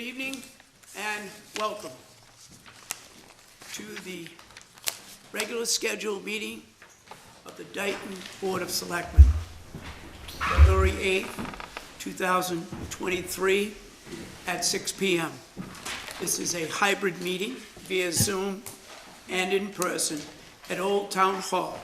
Good evening and welcome to the regular scheduled meeting of the Dayton Board of Selectmen, February 8th, 2023 at 6 p.m. This is a hybrid meeting via Zoom and in person at Old Town Hall.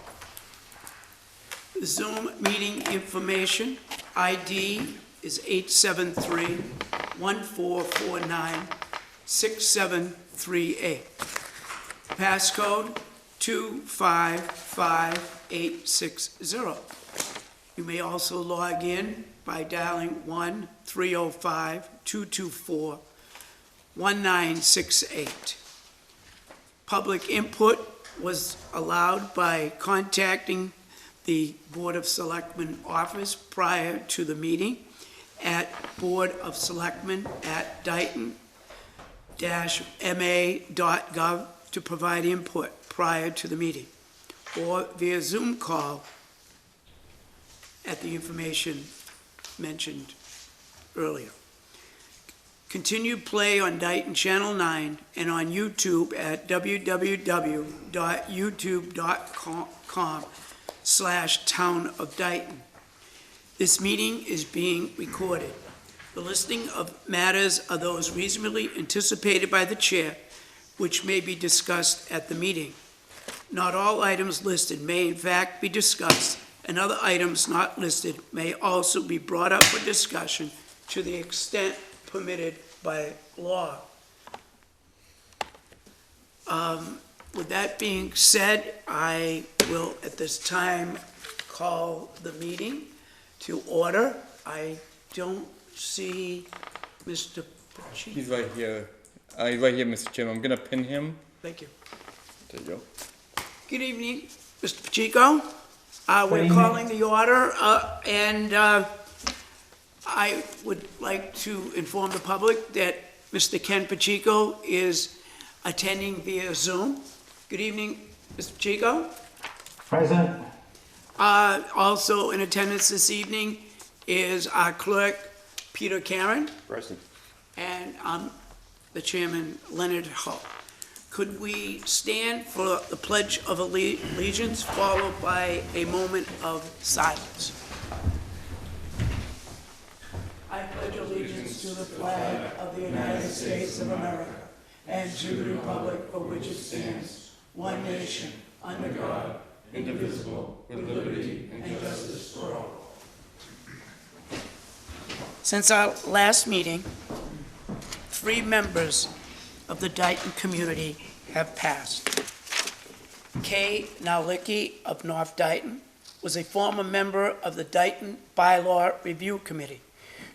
The Zoom meeting information ID is 873-1449-6738. Passcode 255860. You may also log in by dialing 1-305-224-1968. Public input was allowed by contacting the Board of Selectmen office prior to the meeting at boardofselectmen@dayton-ma.gov to provide input prior to the meeting, or via Zoom call at the information mentioned earlier. Continued play on Dayton Channel 9 and on YouTube at www.youtube.com/Town of Dayton. This meeting is being recorded. The listing of matters are those reasonably anticipated by the chair, which may be discussed at the meeting. Not all items listed may in fact be discussed, and other items not listed may also be brought up for discussion to the extent permitted by law. With that being said, I will at this time call the meeting to order. I don't see Mr. Pacheco. He's right here. He's right here, Mr. Chairman. I'm gonna pin him. Thank you. There you go. Good evening, Mr. Pacheco. We're calling the order, and I would like to inform the public that Mr. Ken Pacheco is attending via Zoom. Good evening, Mr. Pacheco. Present. Also in attendance this evening is our clerk, Peter Karen, Present. and I'm the chairman, Leonard Hull. Could we stand for the Pledge of Allegiance, followed by a moment of silence? I pledge allegiance to the flag of the United States of America and to the republic for which it stands, one nation, under God, indivisible, with liberty and justice for all. Since our last meeting, 3 members of the Dayton community have passed. Kay Nowlicki of North Dayton was a former member of the Dayton Bylaw Review Committee.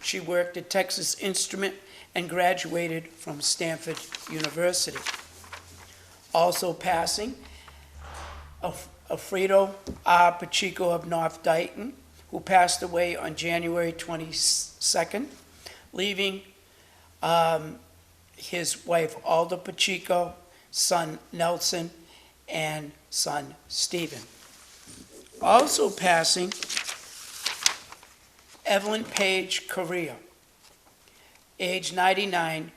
She worked at Texas Instrument and graduated from Stanford University. Also passing, Alfredo R. Pacheco of North Dayton, who passed away on January 22nd, leaving his wife Alda Pacheco, son Nelson, and son Stephen. Also passing, Evelyn Page Correa, age 99,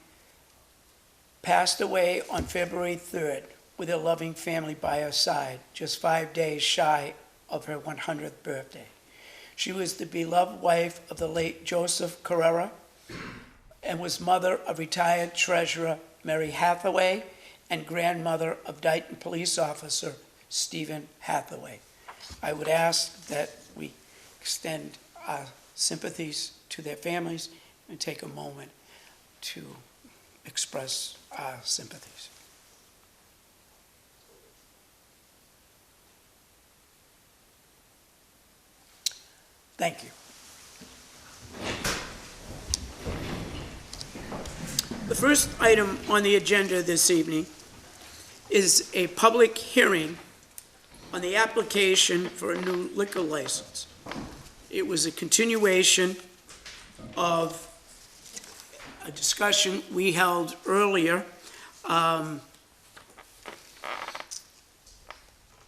passed away on February 3rd with a loving family by her side, just 5 days shy of her 100th birthday. She was the beloved wife of the late Joseph Carrera and was mother of retired treasurer Mary Hathaway and grandmother of Dayton police officer Stephen Hathaway. I would ask that we extend our sympathies to their families and take a moment to express our sympathies. Thank you. The first item on the agenda this evening is a public hearing on the application for a new liquor license. It was a continuation of a discussion we held earlier or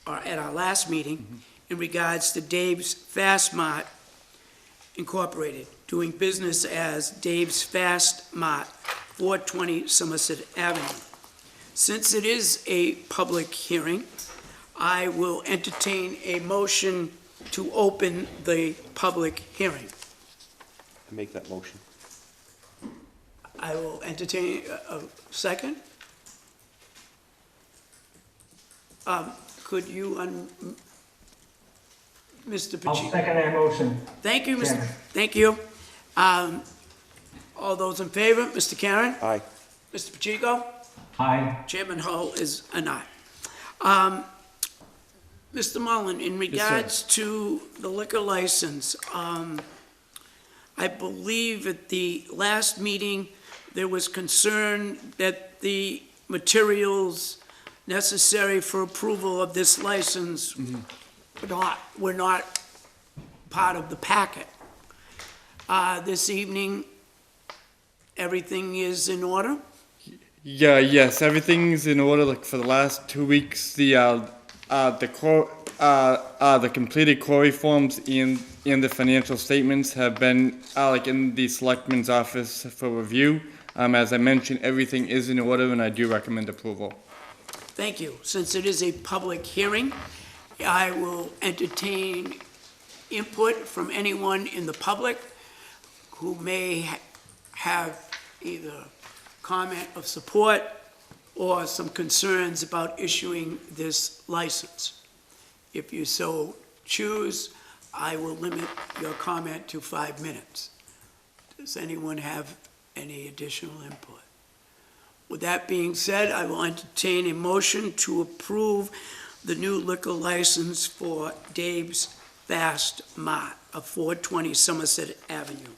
at our last meeting in regards to Dave's Fast Mart Incorporated, doing business as Dave's Fast Mart 420 Somerset Avenue. Since it is a public hearing, I will entertain a motion to open the public hearing. I make that motion. I will entertain a second. Could you, Mr. I'll Pacheco? second that motion. Thank you, Mr. Chairman. Thank you. All those in favor, Mr. Karen? Aye. Mr. Pacheco? Aye. Chairman Hull is an aye. Mr. Mullen, in regards to the liquor license, I believe at the last meeting, there was concern that the materials necessary for approval of this license were not part of the packet. This evening, everything is in order? Yeah, yes, everything's in order. Like for the last 2 weeks, the completed query forms and the financial statements have been like in the selectman's office for review. As I mentioned, everything is in order, and I do recommend approval. Thank you. Since it is a public hearing, I will entertain input from anyone in the public who may have either comment of support or some concerns about issuing this license. If you so choose, I will limit your comment to 5 minutes. Does anyone have any additional input? With that being said, I will entertain a motion to approve the new liquor license for Dave's Fast Mart of 420 Somerset Avenue.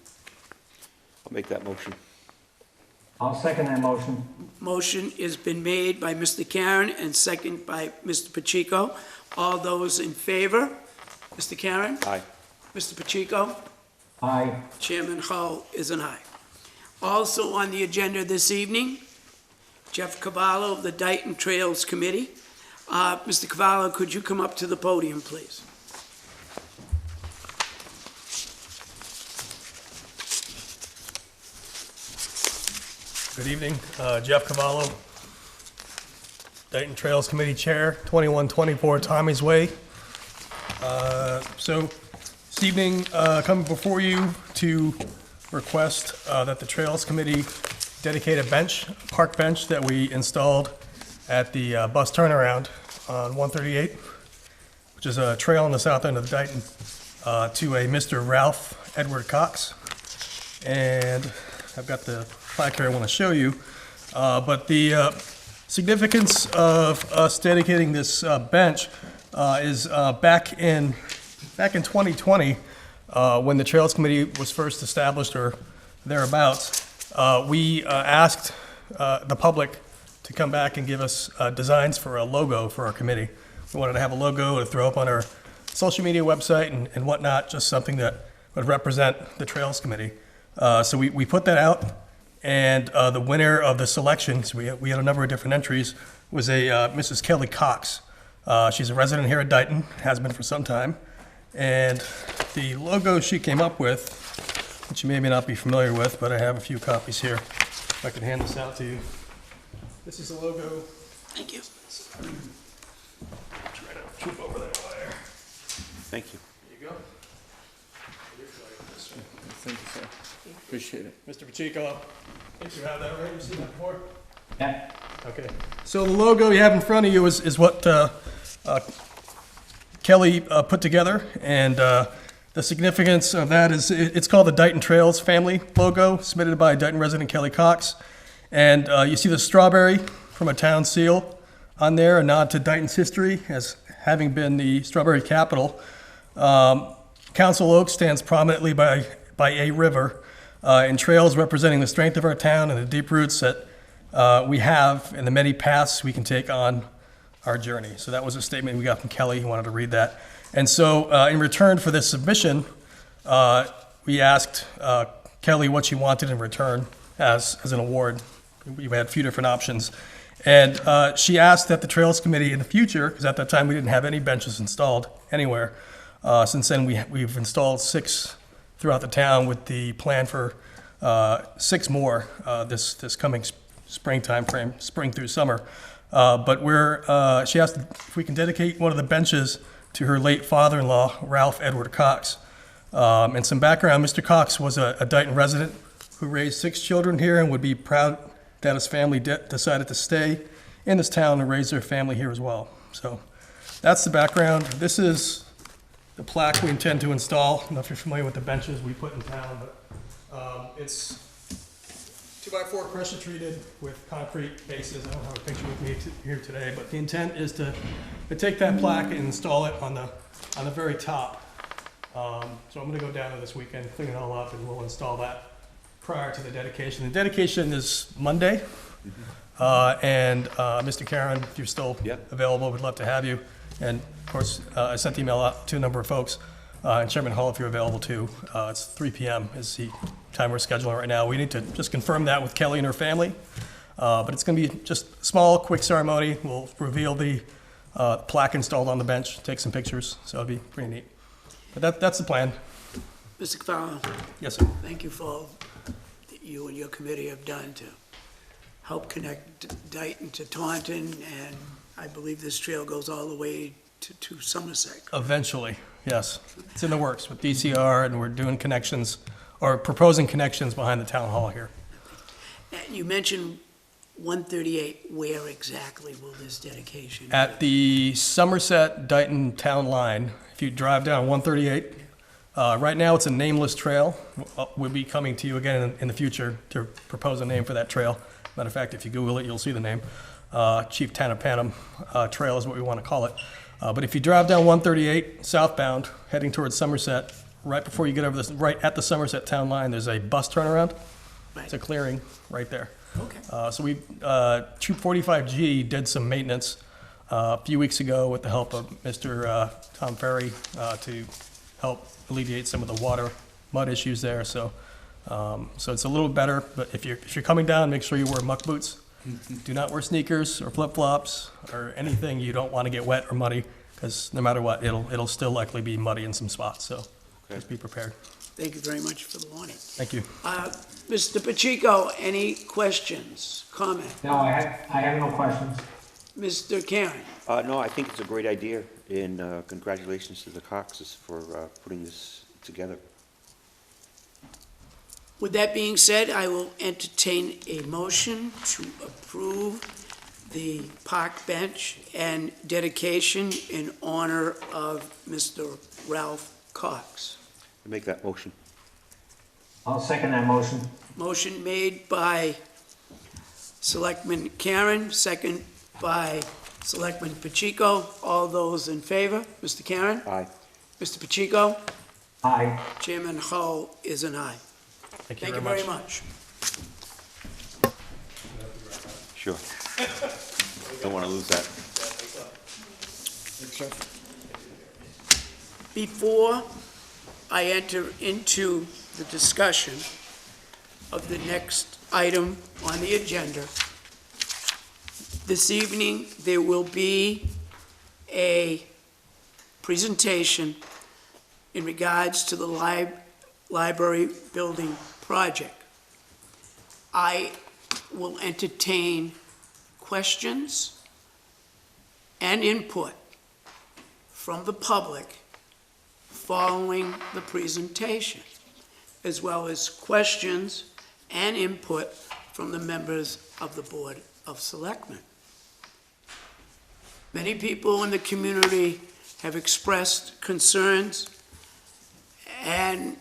I'll make that motion. I'll second that motion. Motion has been made by Mr. Karen and second by Mr. Pacheco. All those in favor? Mr. Karen? Aye. Mr. Pacheco? Aye. Chairman Hull is an aye. Also on the agenda this evening, Jeff Cavallo of the Dayton Trails Committee. Mr. Cavallo, could you come up to the podium, please? Good evening, Jeff Cavallo, Dayton Trails Committee Chair, 2124 Tommy's Way. So this evening, coming before you to request that the Trails Committee dedicate a bench, park bench that we installed at the bus turnaround on 138, which is a trail on the south end of Dayton, to a Mr. Ralph Edward Cox. And I've got the plaque here I want to show you. But the significance of us dedicating this bench is back in 2020, when the Trails Committee was first established or thereabouts, we asked the public to come back and give us designs for a logo for our committee. We wanted to have a logo to throw up on our social media website and whatnot, just something that would represent the Trails Committee. So we put that out, and the winner of the selections, we had a number of different entries, was a Mrs. Kelly Cox. She's a resident here at Dayton, has been for some time. And the logo she came up with, which you may or may not be familiar with, but I have a few copies here. If I can hand this out to you. This is the logo. Thank you. Try to troop over that wire. Thank you. There you go. Thank you, sir. Appreciate it. Mr. Pacheco, I think you have that right, you've seen that before? Yeah. Okay. So the logo you have in front of you is what Kelly put together, and the significance of that is it's called the Dayton Trails Family logo, submitted by Dayton resident Kelly Cox. And you see the strawberry from a town seal on there, a nod to Dayton's history as having been the strawberry capital. Council Oak stands prominently by a river, and trails representing the strength of our town and the deep roots that we have and the many paths we can take on our journey. So that was a statement we got from Kelly. He wanted to read that. And so in return for this submission, we asked Kelly what she wanted in return as an award. We had a few different options. And she asked that the Trails Committee in the future, because at that time we didn't have any benches installed anywhere. Since then we've installed 6 throughout the town with the plan for 6 more this coming spring time frame, spring through summer. But she asked if we can dedicate one of the benches to her late father-in-law, Ralph Edward Cox. And some background, Mr. Cox was a Dayton resident who raised 6 children here and would be proud that his family decided to stay in this town and raise their family here as well. So that's the background. This is the plaque we intend to install. I don't know if you're familiar with the benches we put in town, but it's 2x4 pressure treated with concrete bases. I don't have a picture with me here today, but the intent is to take that plaque and install it on the very top. So I'm gonna go down there this weekend, clean it all up, and we'll install that prior to the dedication. The dedication is Monday. And Mr. Karen, if you're still Yep. available, we'd love to have you. And of course, I sent the email out to a number of folks. And Chairman Hall, if you're available too, it's 3 p.m. is the time we're scheduling right now. We need to just confirm that with Kelly and her family. But it's going to be just a small, quick ceremony. We'll reveal the plaque installed on the bench, take some pictures, so it'll be pretty neat. But that's the plan. Mr. Fowler, Yes, sir. thank you for all that you and your committee have done to help connect Dayton to Taunton, and I believe this trail goes all the way to Somerset. Eventually, yes. It's in the works with DCR, and we're doing connections, or proposing connections behind the town hall here. And you mentioned 138, where exactly will this dedication be? At the Somerset Dayton town line, if you drive down 138, right now it's a nameless trail. We'll be coming to you again in the future to propose a name for that trail. Matter of fact, if you Google it, you'll see the name. Chief Tanapanum Trail is what we want to call it. But if you drive down 138 southbound, heading towards Somerset, right before you get over this, right at the Somerset town line, there's a bus turnaround. Right. It's a clearing right there. Okay. So Troop 45G did some maintenance a few weeks ago with the help of Mr. Tom Ferry to help alleviate some of the water, mud issues there. So it's a little better, but if you're coming down, make sure you wear muck boots. Do not wear sneakers or flip-flops or anything you don't want to get wet or muddy, because no matter what, it'll still likely be muddy in some spots. So just be prepared. Thank you very much for the warning. Thank you. Mr. Pacheco, any questions, comments? No, I have no questions. Mr. Karen? No, I think it's a great idea, and congratulations to the Coxes for putting this together. With that being said, I will entertain a motion to approve the park bench and dedication in honor of Mr. Ralph Cox. I make that motion. I'll second that motion. Motion made by Selectman Karen, second by Selectman Pacheco. All those in favor? Mr. Karen? Aye. Mr. Pacheco? Aye. Chairman Hull is an aye. Thank you Thank you very very much. much. Sure. Don't want to lose that. Before I enter into the discussion of the next item on the agenda, this evening there will be a presentation in regards to the library building project. I will entertain questions and input from the public following the presentation, as well as questions and input from the members of the Board of Selectmen. Many people in the community have expressed concerns and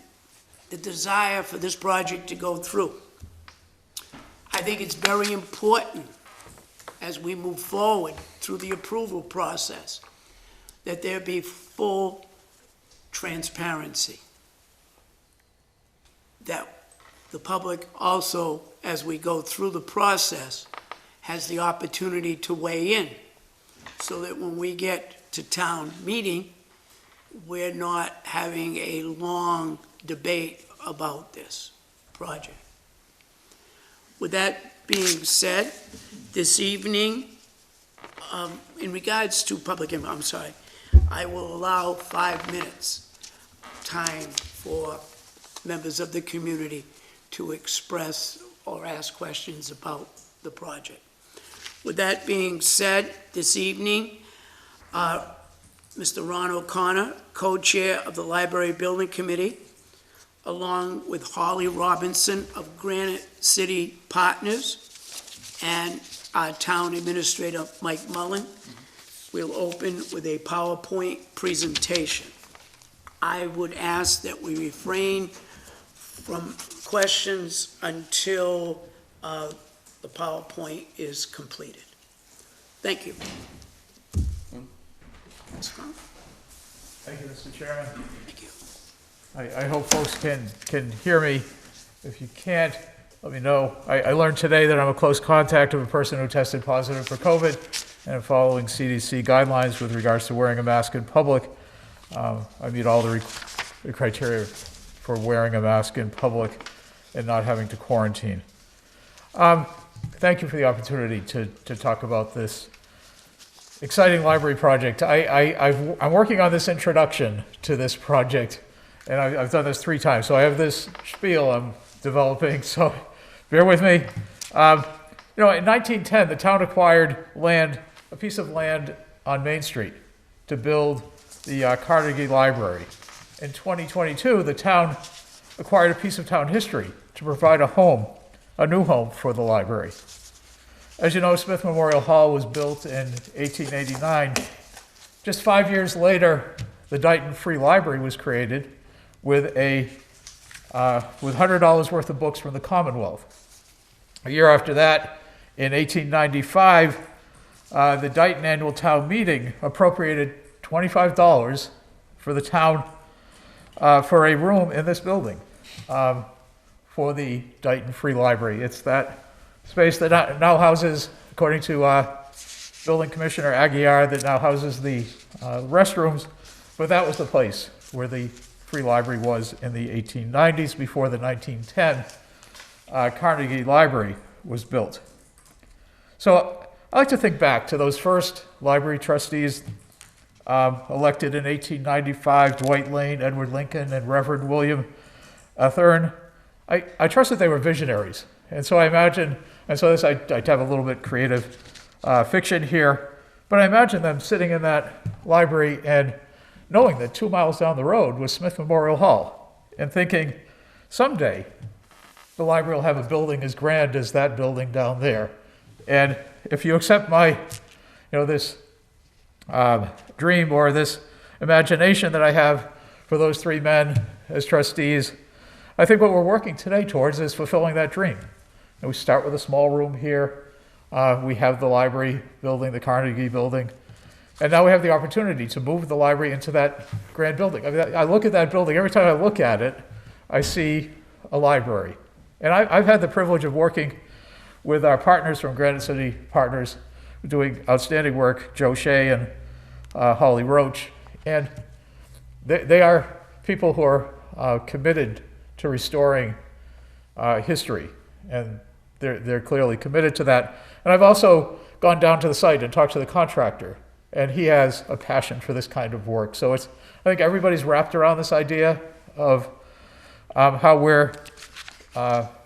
the desire for this project to go through. I think it's very important as we move forward through the approval process that there be full transparency. That the public also, as we go through the process, has the opportunity to weigh in, so that when we get to town meeting, we're not having a long debate about this project. With that being said, this evening, in regards to public input, I'm sorry, I will allow 5 minutes time for members of the community to express or ask questions about the project. With that being said, this evening, Mr. Ron O'Connor, co-chair of the Library Building Committee, along with Holly Robinson of Granite City Partners and our town administrator, Mike Mullen, will open with a PowerPoint presentation. I would ask that we refrain from questions until the PowerPoint is completed. Thank you. That's fine. Thank you, Mr. Chairman. Thank you. I hope folks can hear me. If you can't, let me know. I learned today that I'm a close contact of a person who tested positive for COVID, and I'm following CDC guidelines with regards to wearing a mask in public. I meet all the criteria for wearing a mask in public and not having to quarantine. Thank you for the opportunity to talk about this exciting library project. I'm working on this introduction to this project, and I've done this 3 times, so I have this spiel I'm developing, so bear with me. In 1910, the town acquired a piece of land on Main Street to build the Carnegie Library. In 2022, the town acquired a piece of town history to provide a new home for the library. As you know, Smith Memorial Hall was built in 1889. Just 5 years later, the Dighton Free Library was created with $100 worth of books from the Commonwealth. A year after that, in 1895, the Dighton Annual Town Meeting appropriated $25 for the town for a room in this building for the Dighton Free Library. It's that space that now houses, according to Building Commissioner Aguirre, that now houses the restrooms, but that was the place where the Free Library was in the 1890s before the 1910 Carnegie Library was built. So I like to think back to those first library trustees elected in 1895, Dwight Lane, Edward Lincoln, and Reverend William Thurn. I trust that they were visionaries. And so I imagine, and so I have a little bit creative fiction here, but I imagine them sitting in that library and knowing that 2 miles down the road was Smith Memorial Hall, and thinking, someday the library will have a building as grand as that building down there. And if you accept my, this dream or this imagination that I have for those 3 men as trustees, I think what we're working today towards is fulfilling that dream. And we start with a small room here. We have the library building, the Carnegie building. And now we have the opportunity to move the library into that grand building. I mean, I look at that building, every time I look at it, I see a library. And I've had the privilege of working with our partners from Granite City Partners, doing outstanding work, Joe Shea and Holly Roach. And they are people who are committed to restoring history. And they're clearly committed to that. And I've also gone down to the site and talked to the contractor, and he has a passion for this kind of work. So I think everybody's wrapped around this idea of how we're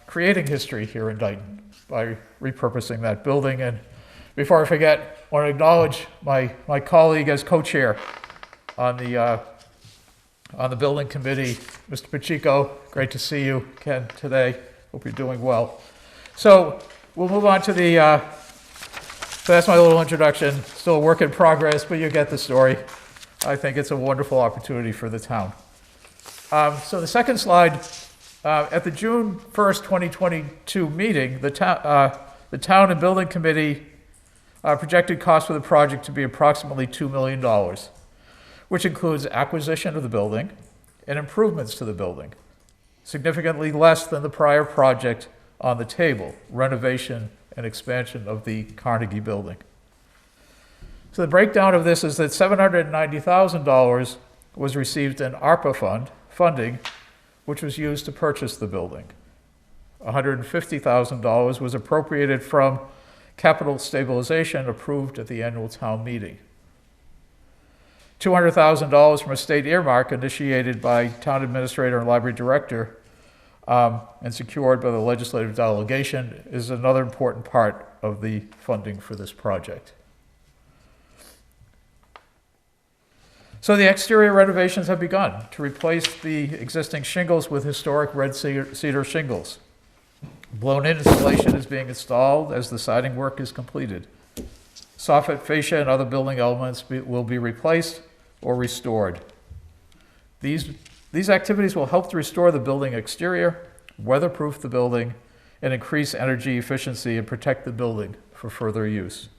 creating history here in Dighton by repurposing that building. And before I forget, I want to acknowledge my colleague as co-chair on the building committee, Mr. Pacheco. Great to see you, Ken, today. Hope you're doing well. So we'll move on to so that's my little introduction. Still a work in progress, but you get the story. I think it's a wonderful opportunity for the town. So the second slide, at the June 1st, 2022 meeting, the town and building committee projected costs for the project to be approximately $2 million, which includes acquisition of the building and improvements to the building, significantly less than the prior project on the table, renovation and expansion of the Carnegie building. So the breakdown of this is that $790,000 was received in ARPA funding, which was used to purchase the building. $150,000 was appropriated from capital stabilization approved at the annual town meeting. $200,000 from a state earmark initiated by town administrator and library director and secured by the legislative delegation is another important part of the funding for this project. So the exterior renovations have begun to replace the existing shingles with historic red cedar shingles. Blown-in insulation is being installed as the siding work is completed. Soffit fascia and other building elements will be replaced or restored. These activities will help to restore the building exterior, weatherproof the building, and increase energy efficiency and protect the building for further use.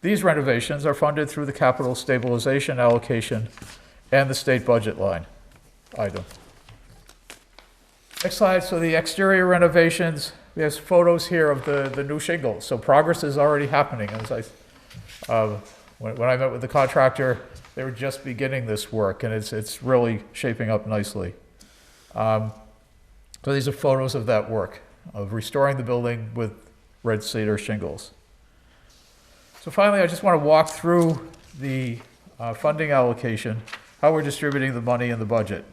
These renovations are funded through the capital stabilization allocation and the state budget line item. Next slide, so the exterior renovations, we have photos here of the new shingles. So progress is already happening. As when I met with the contractor, they were just beginning this work, and it's really shaping up nicely. So these are photos of that work, of restoring the building with red cedar shingles. So finally, I just want to walk through the funding allocation, how we're distributing the money in the budget.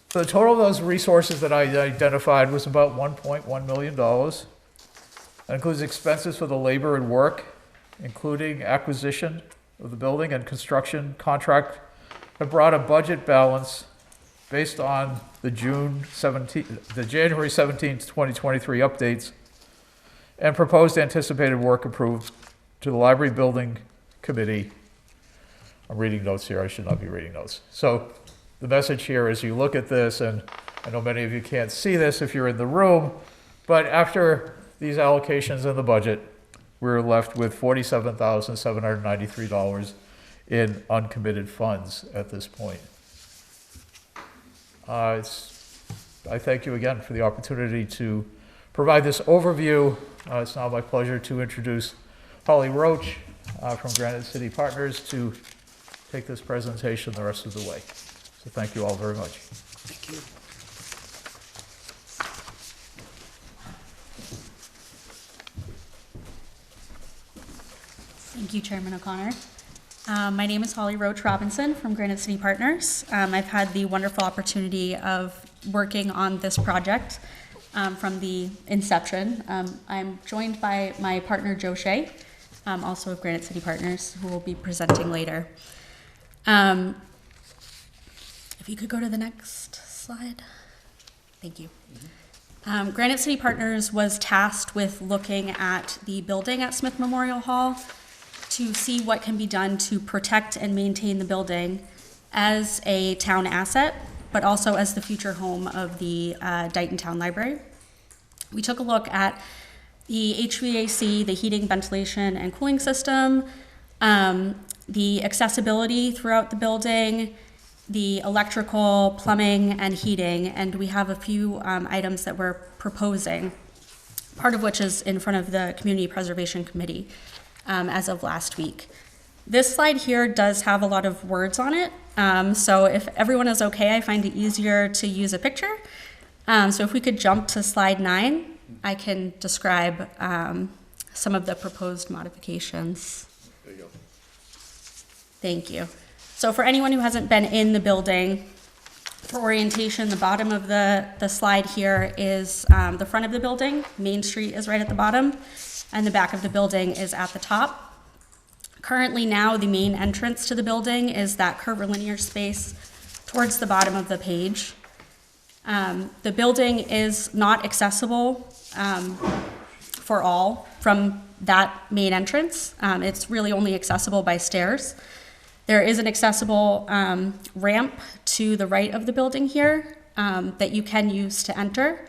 So the total of those resources that I identified was about $1.1 million. That includes expenses for the labor and work, including acquisition of the building and construction contract, have brought a budget balance based on the January 17th, 2023 updates and proposed anticipated work approved to the Library Building Committee. I'm reading notes here, I should not be reading notes. So the message here is you look at this, and I know many of you can't see this if you're in the room, but after these allocations in the budget, we're left with $47,793 in uncommitted funds at this point. I thank you again for the opportunity to provide this overview. It's now my pleasure to introduce Holly Roach from Granite City Partners to take this presentation the rest of the way. So thank you all very much. Thank you. Thank you, Chairman O'Connor. My name is Holly Roach Robinson from Granite City Partners. I've had the wonderful opportunity of working on this project from the inception. I'm joined by my partner, Joe Shea, also of Granite City Partners, who will be presenting later. If you could go to the next slide. Thank you. Granite City Partners was tasked with looking at the building at Smith Memorial Hall to see what can be done to protect and maintain the building as a town asset, but also as the future home of the Dighton Town Library. We took a look at the HVAC, the heating, ventilation, and cooling system, the accessibility throughout the building, the electrical, plumbing, and heating, and we have a few items that we're proposing, part of which is in front of the Community Preservation Committee as of last week. This slide here does have a lot of words on it, so if everyone is okay, I find it easier to use a picture. So if we could jump to slide 9, I can describe some of the proposed modifications. There you go. Thank you. So for anyone who hasn't been in the building, for orientation, the bottom of the slide here is the front of the building. Main Street is right at the bottom, and the back of the building is at the top. Currently now, the main entrance to the building is that curvilinear space towards the bottom of the page. The building is not accessible for all from that main entrance. It's really only accessible by stairs. There is an accessible ramp to the right of the building here that you can use to enter.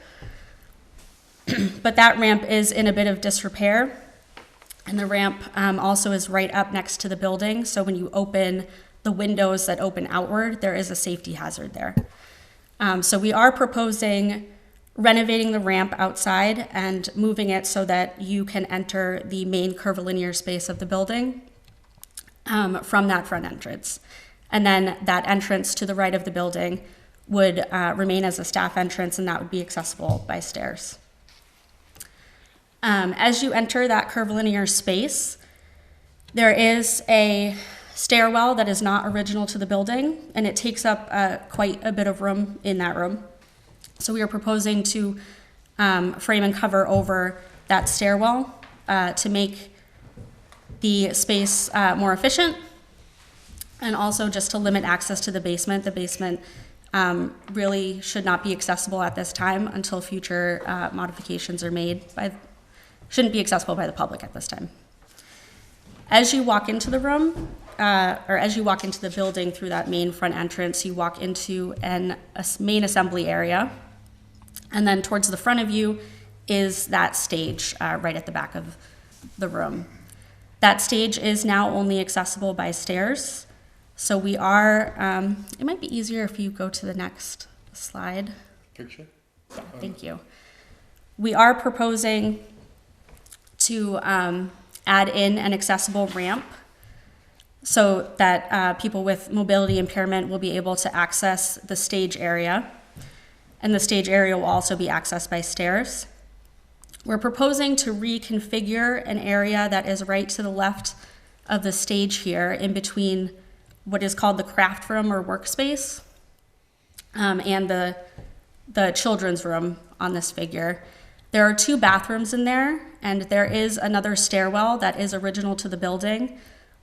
But that ramp is in a bit of disrepair. And the ramp also is right up next to the building. So when you open the windows that open outward, there is a safety hazard there. So we are proposing renovating the ramp outside and moving it so that you can enter the main curvilinear space of the building from that front entrance. And then that entrance to the right of the building would remain as a staff entrance, and that would be accessible by stairs. As you enter that curvilinear space, there is a stairwell that is not original to the building, and it takes up quite a bit of room in that room. So we are proposing to frame and cover over that stairwell to make the space more efficient, and also just to limit access to the basement. The basement really should not be accessible at this time until future modifications are made. Shouldn't be accessible by the public at this time. As you walk into the room, or as you walk into the building through that main front entrance, you walk into a main assembly area. And then towards the front of you is that stage right at the back of the room. That stage is now only accessible by stairs. So we are, it might be easier if you go to the next slide. Picture? Yeah, thank you. We are proposing to add in an accessible ramp so that people with mobility impairment will be able to access the stage area. And the stage area will also be accessed by stairs. We're proposing to reconfigure an area that is right to the left of the stage here, in between what is called the craft room or workspace and the children's room on this figure. There are 2 bathrooms in there, and there is another stairwell that is original to the building,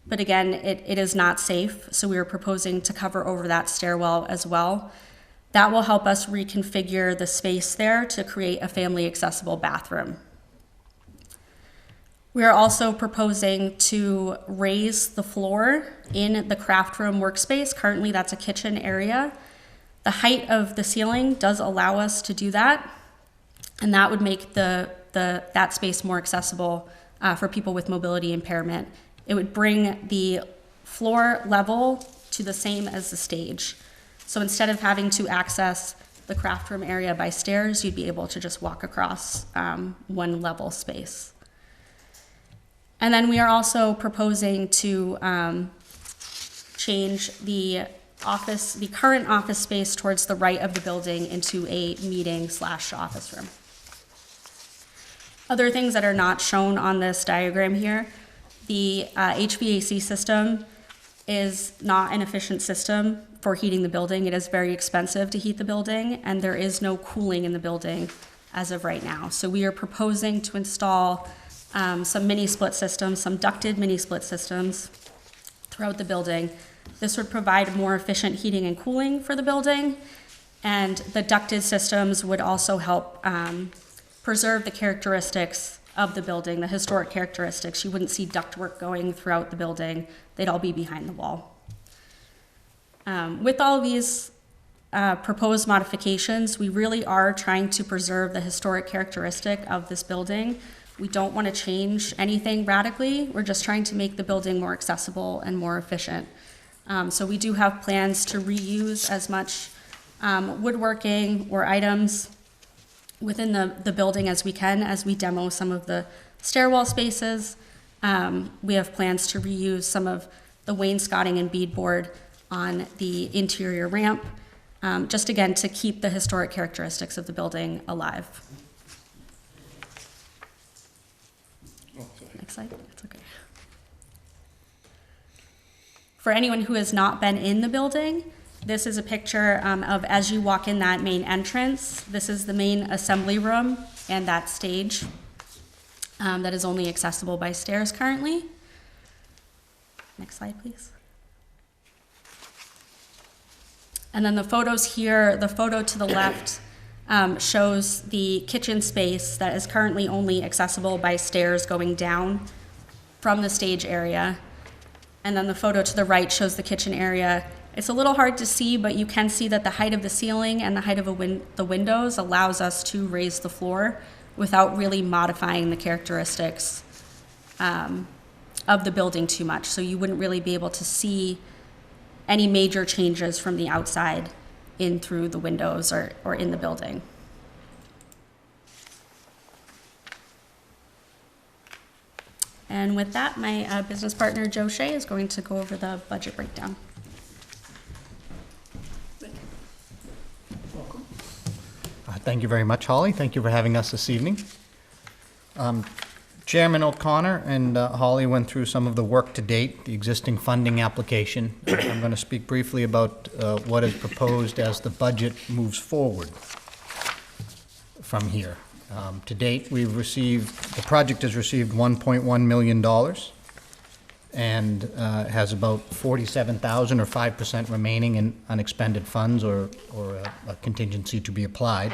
but again, it is not safe, so we are proposing to cover over that stairwell as well. That will help us reconfigure the space there to create a family accessible bathroom. We are also proposing to raise the floor in the craft room workspace. Currently, that's a kitchen area. The height of the ceiling does allow us to do that, and that would make that space more accessible for people with mobility impairment. It would bring the floor level to the same as the stage. So instead of having to access the craft room area by stairs, you'd be able to just walk across one level space. And then we are also proposing to change the current office space towards the right of the building into a meeting/office room. Other things that are not shown on this diagram here, the HVAC system is not an efficient system for heating the building. It is very expensive to heat the building, and there is no cooling in the building as of right now. So we are proposing to install some mini split systems, some ducted mini split systems throughout the building. This would provide more efficient heating and cooling for the building, and the ducted systems would also help preserve the characteristics of the building, the historic characteristics. You wouldn't see ductwork going throughout the building. They'd all be behind the wall. With all of these proposed modifications, we really are trying to preserve the historic characteristic of this building. We don't want to change anything radically. We're just trying to make the building more accessible and more efficient. So we do have plans to reuse as much woodworking or items within the building as we can, as we demo some of the stairwell spaces. We have plans to reuse some of the wainscoting and beadboard on the interior ramp, just again to keep the historic characteristics of the building alive. Next slide, that's okay. For anyone who has not been in the building, this is a picture of as you walk in that main entrance. This is the main assembly room and that stage that is only accessible by stairs currently. Next slide, please. And then the photos here, the photo to the left shows the kitchen space that is currently only accessible by stairs going down from the stage area. And then the photo to the right shows the kitchen area. It's a little hard to see, but you can see that the height of the ceiling and the height of the windows allows us to raise the floor without really modifying the characteristics of the building too much. So you wouldn't really be able to see any major changes from the outside in through the windows or in the building. And with that, my business partner, Joe Shea, is going to go over the budget breakdown. Thank you very much, Holly. Thank you for having us this evening. Chairman O'Connor and Holly went through some of the work to date, the existing funding application. I'm going to speak briefly about what is proposed as the budget moves forward from here. To date, the project has received $1.1 million and has about 47,000 or 5% remaining in unexpended funds or a contingency to be applied.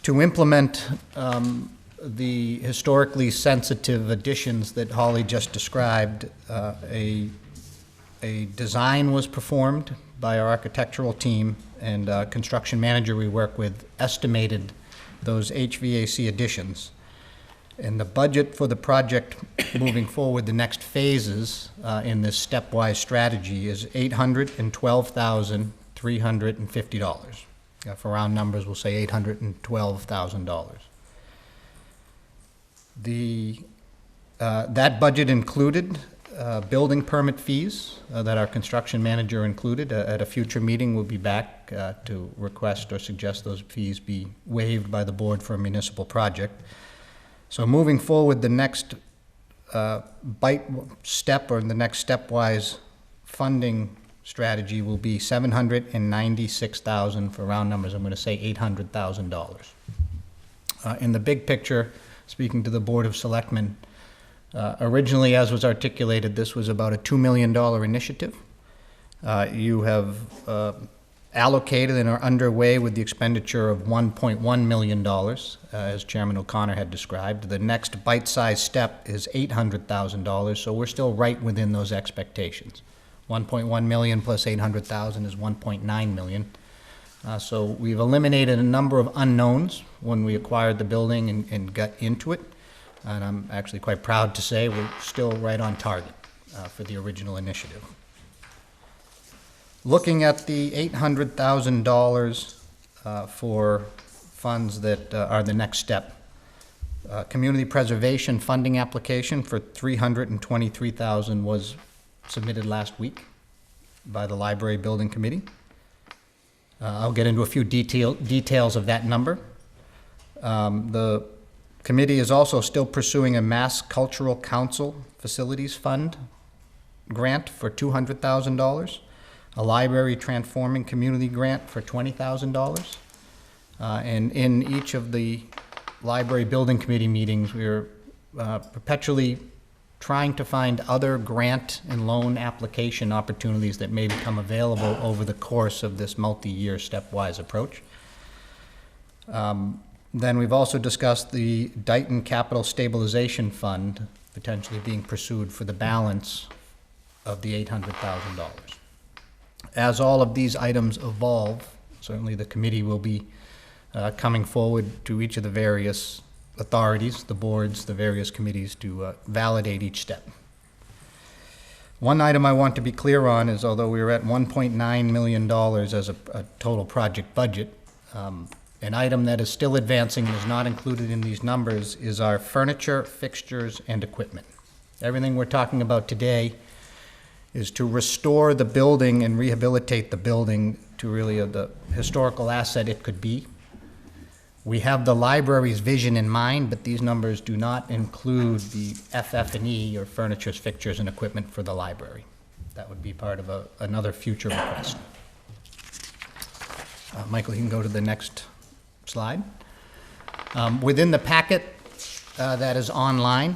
To implement the historically sensitive additions that Holly just described, a design was performed by our architectural team, and construction manager we work with estimated those HVAC additions. And the budget for the project moving forward, the next phases in this stepwise strategy is $812,350. For round numbers, we'll say $812,000. That budget included building permit fees that our construction manager included. At a future meeting, we'll be back to request or suggest those fees be waived by the board for a municipal project. So moving forward, the next step or the next stepwise funding strategy will be $796,000 for round numbers. I'm going to say $800,000. In the big picture, speaking to the Board of Selectmen, originally, as was articulated, this was about a $2 million initiative. You have allocated and are underway with the expenditure of $1.1 million, as Chairman O'Connor had described. The next bite-sized step is $800,000, so we're still right within those expectations. 1.1 million plus 800,000 is 1.9 million. So we've eliminated a number of unknowns when we acquired the building and got into it. And I'm actually quite proud to say we're still right on target for the original initiative. Looking at the $800,000 for funds that are the next step. Community preservation funding application for $323,000 was submitted last week by the Library Building Committee. I'll get into a few details of that number. The committee is also still pursuing a Mass Cultural Council Facilities Fund grant for $200,000, a library transforming community grant for $20,000. And in each of the Library Building Committee meetings, we're perpetually trying to find other grant and loan application opportunities that may become available over the course of this multi-year stepwise approach. Then we've also discussed the Dayton Capital Stabilization Fund potentially being pursued for the balance of the $800,000. As all of these items evolve, certainly the committee will be coming forward to each of the various authorities, the boards, the various committees to validate each step. One item I want to be clear on is, although we were at $1.9 million as a total project budget, an item that is still advancing and is not included in these numbers is our furniture, fixtures, and equipment. Everything we're talking about today is to restore the building and rehabilitate the building to really the historical asset it could be. We have the library's vision in mind, but these numbers do not include the FF&E, or furniture, fixtures, and equipment for the library. That would be part of another future request. Michael, you can go to the next slide. Within the packet that is online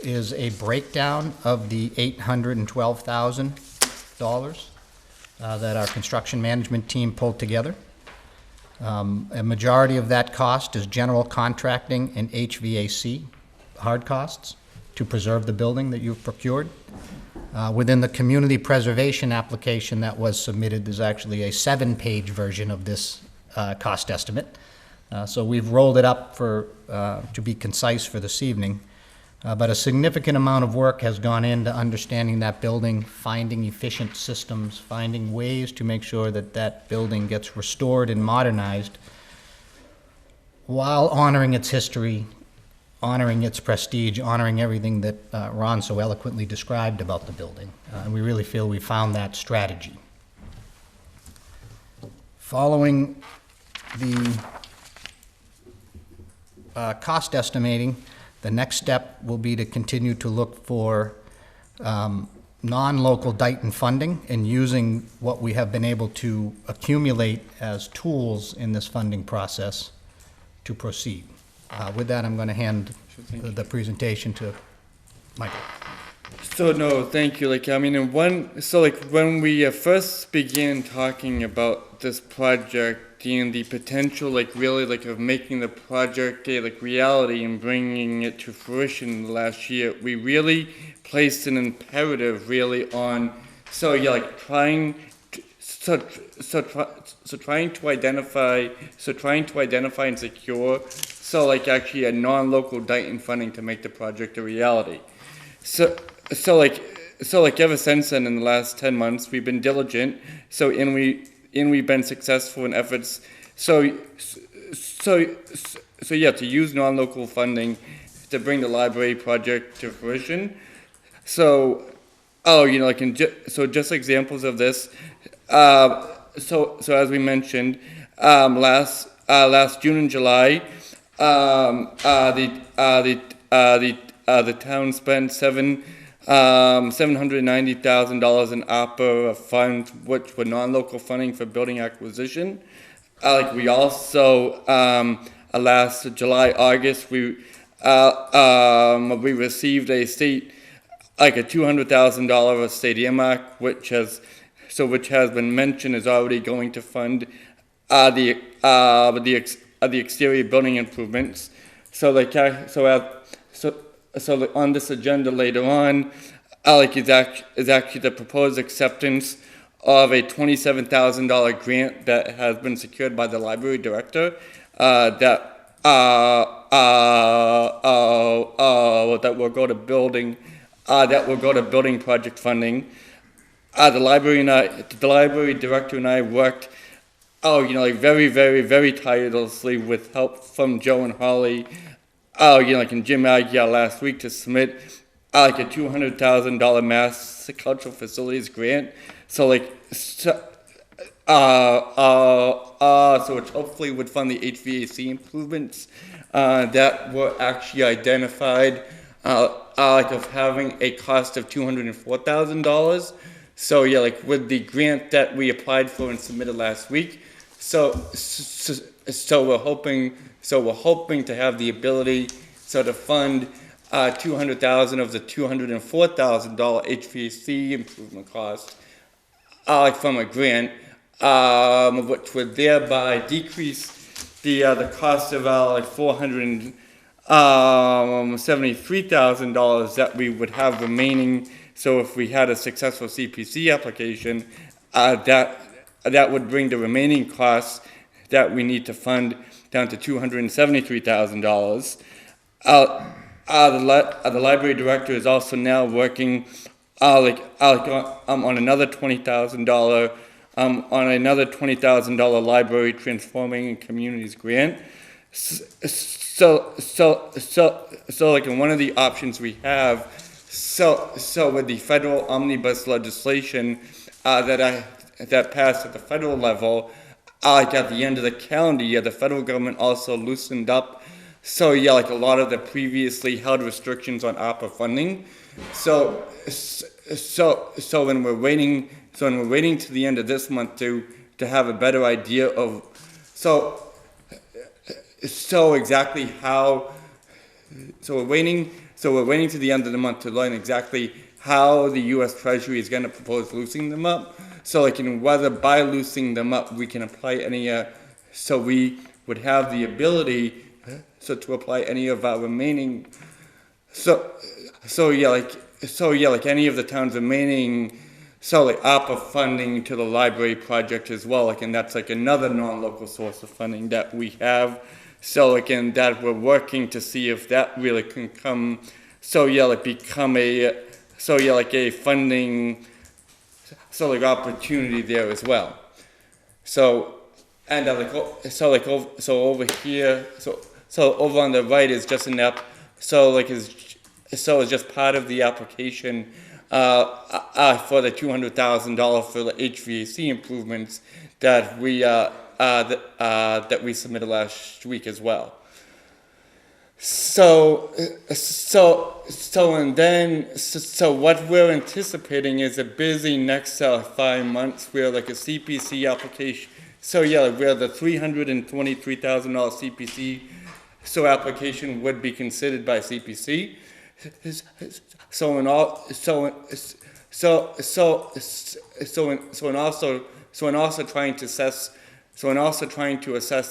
is a breakdown of the $812,000 that our construction management team pulled together. A majority of that cost is general contracting and HVAC hard costs to preserve the building that you've procured. Within the community preservation application that was submitted, there's actually a 7-page version of this cost estimate. So we've rolled it up to be concise for this evening. But a significant amount of work has gone into understanding that building, finding efficient systems, finding ways to make sure that that building gets restored and modernized while honoring its history, honoring its prestige, honoring everything that Ron so eloquently described about the building. And we really feel we found that strategy. Following the cost estimating, the next step will be to continue to look for non-local Dayton funding and using what we have been able to accumulate as tools in this funding process to proceed. With that, I'm going to hand the presentation to Michael. So no, thank you. Like I mean, when we first began talking about this project and the potential, of making the project a reality and bringing it to fruition last year, we really placed an imperative on trying to identify and secure actually a non-local Dayton funding to make the project a reality. So ever since then, in the last 10 months, we've been diligent. We've been successful in efforts. To use non-local funding to bring the library project to fruition. Just examples of this. As we mentioned, last June and July, the town spent $790,000 in ARPA funds, which were non-local funding for building acquisition. We also, last July, August, we received a state, a $200,000 state earmark, which has been mentioned is already going to fund the exterior building improvements. So on this agenda later on, is actually the proposed acceptance of a $27,000 grant that has been secured by the library director that will go to building project funding. The library director and I worked very, very, very tirelessly with help from Joe and Holly, and Jim Aguiar last week to submit a $200,000 Mass Cultural Facilities grant. Which hopefully would fund the HVAC improvements that were actually identified of having a cost of $204,000. With the grant that we applied for and submitted last week, we're hoping to have the ability to fund $200,000 of the $204,000 HVAC improvement cost from a grant, which would thereby decrease the cost of $473,000 that we would have remaining. So if we had a successful CPC application, that would bring the remaining costs that we need to fund down to $273,000. The library director is also now working on another $20,000 library transforming communities grant. In one of the options we have, with the federal omnibus legislation that passed at the federal level, at the end of the calendar year, the federal government also loosened up. A lot of the previously held restrictions on ARPA funding. When we're waiting to the end of this month to have a better idea of exactly how. We're waiting to the end of the month to learn exactly how the U.S. Treasury is going to propose loosening them up. Whether by loosening them up we can apply any. We would have the ability to apply any of our remaining. Any of the town's remaining. ARPA funding to the library project as well. And that's another non-local source of funding that we have. That we're working to see if that really can come, become a funding, opportunity there as well. Over here, over on the right is just an app, it's just part of the application, for the $200,000 for the HVAC improvements that we submitted last week as well. So, and then, so what we're anticipating is a busy next 5 months where like a CPC application, so yeah, where the $323,000 CPC, so application would be considered by CPC. So and all, and also trying to assess,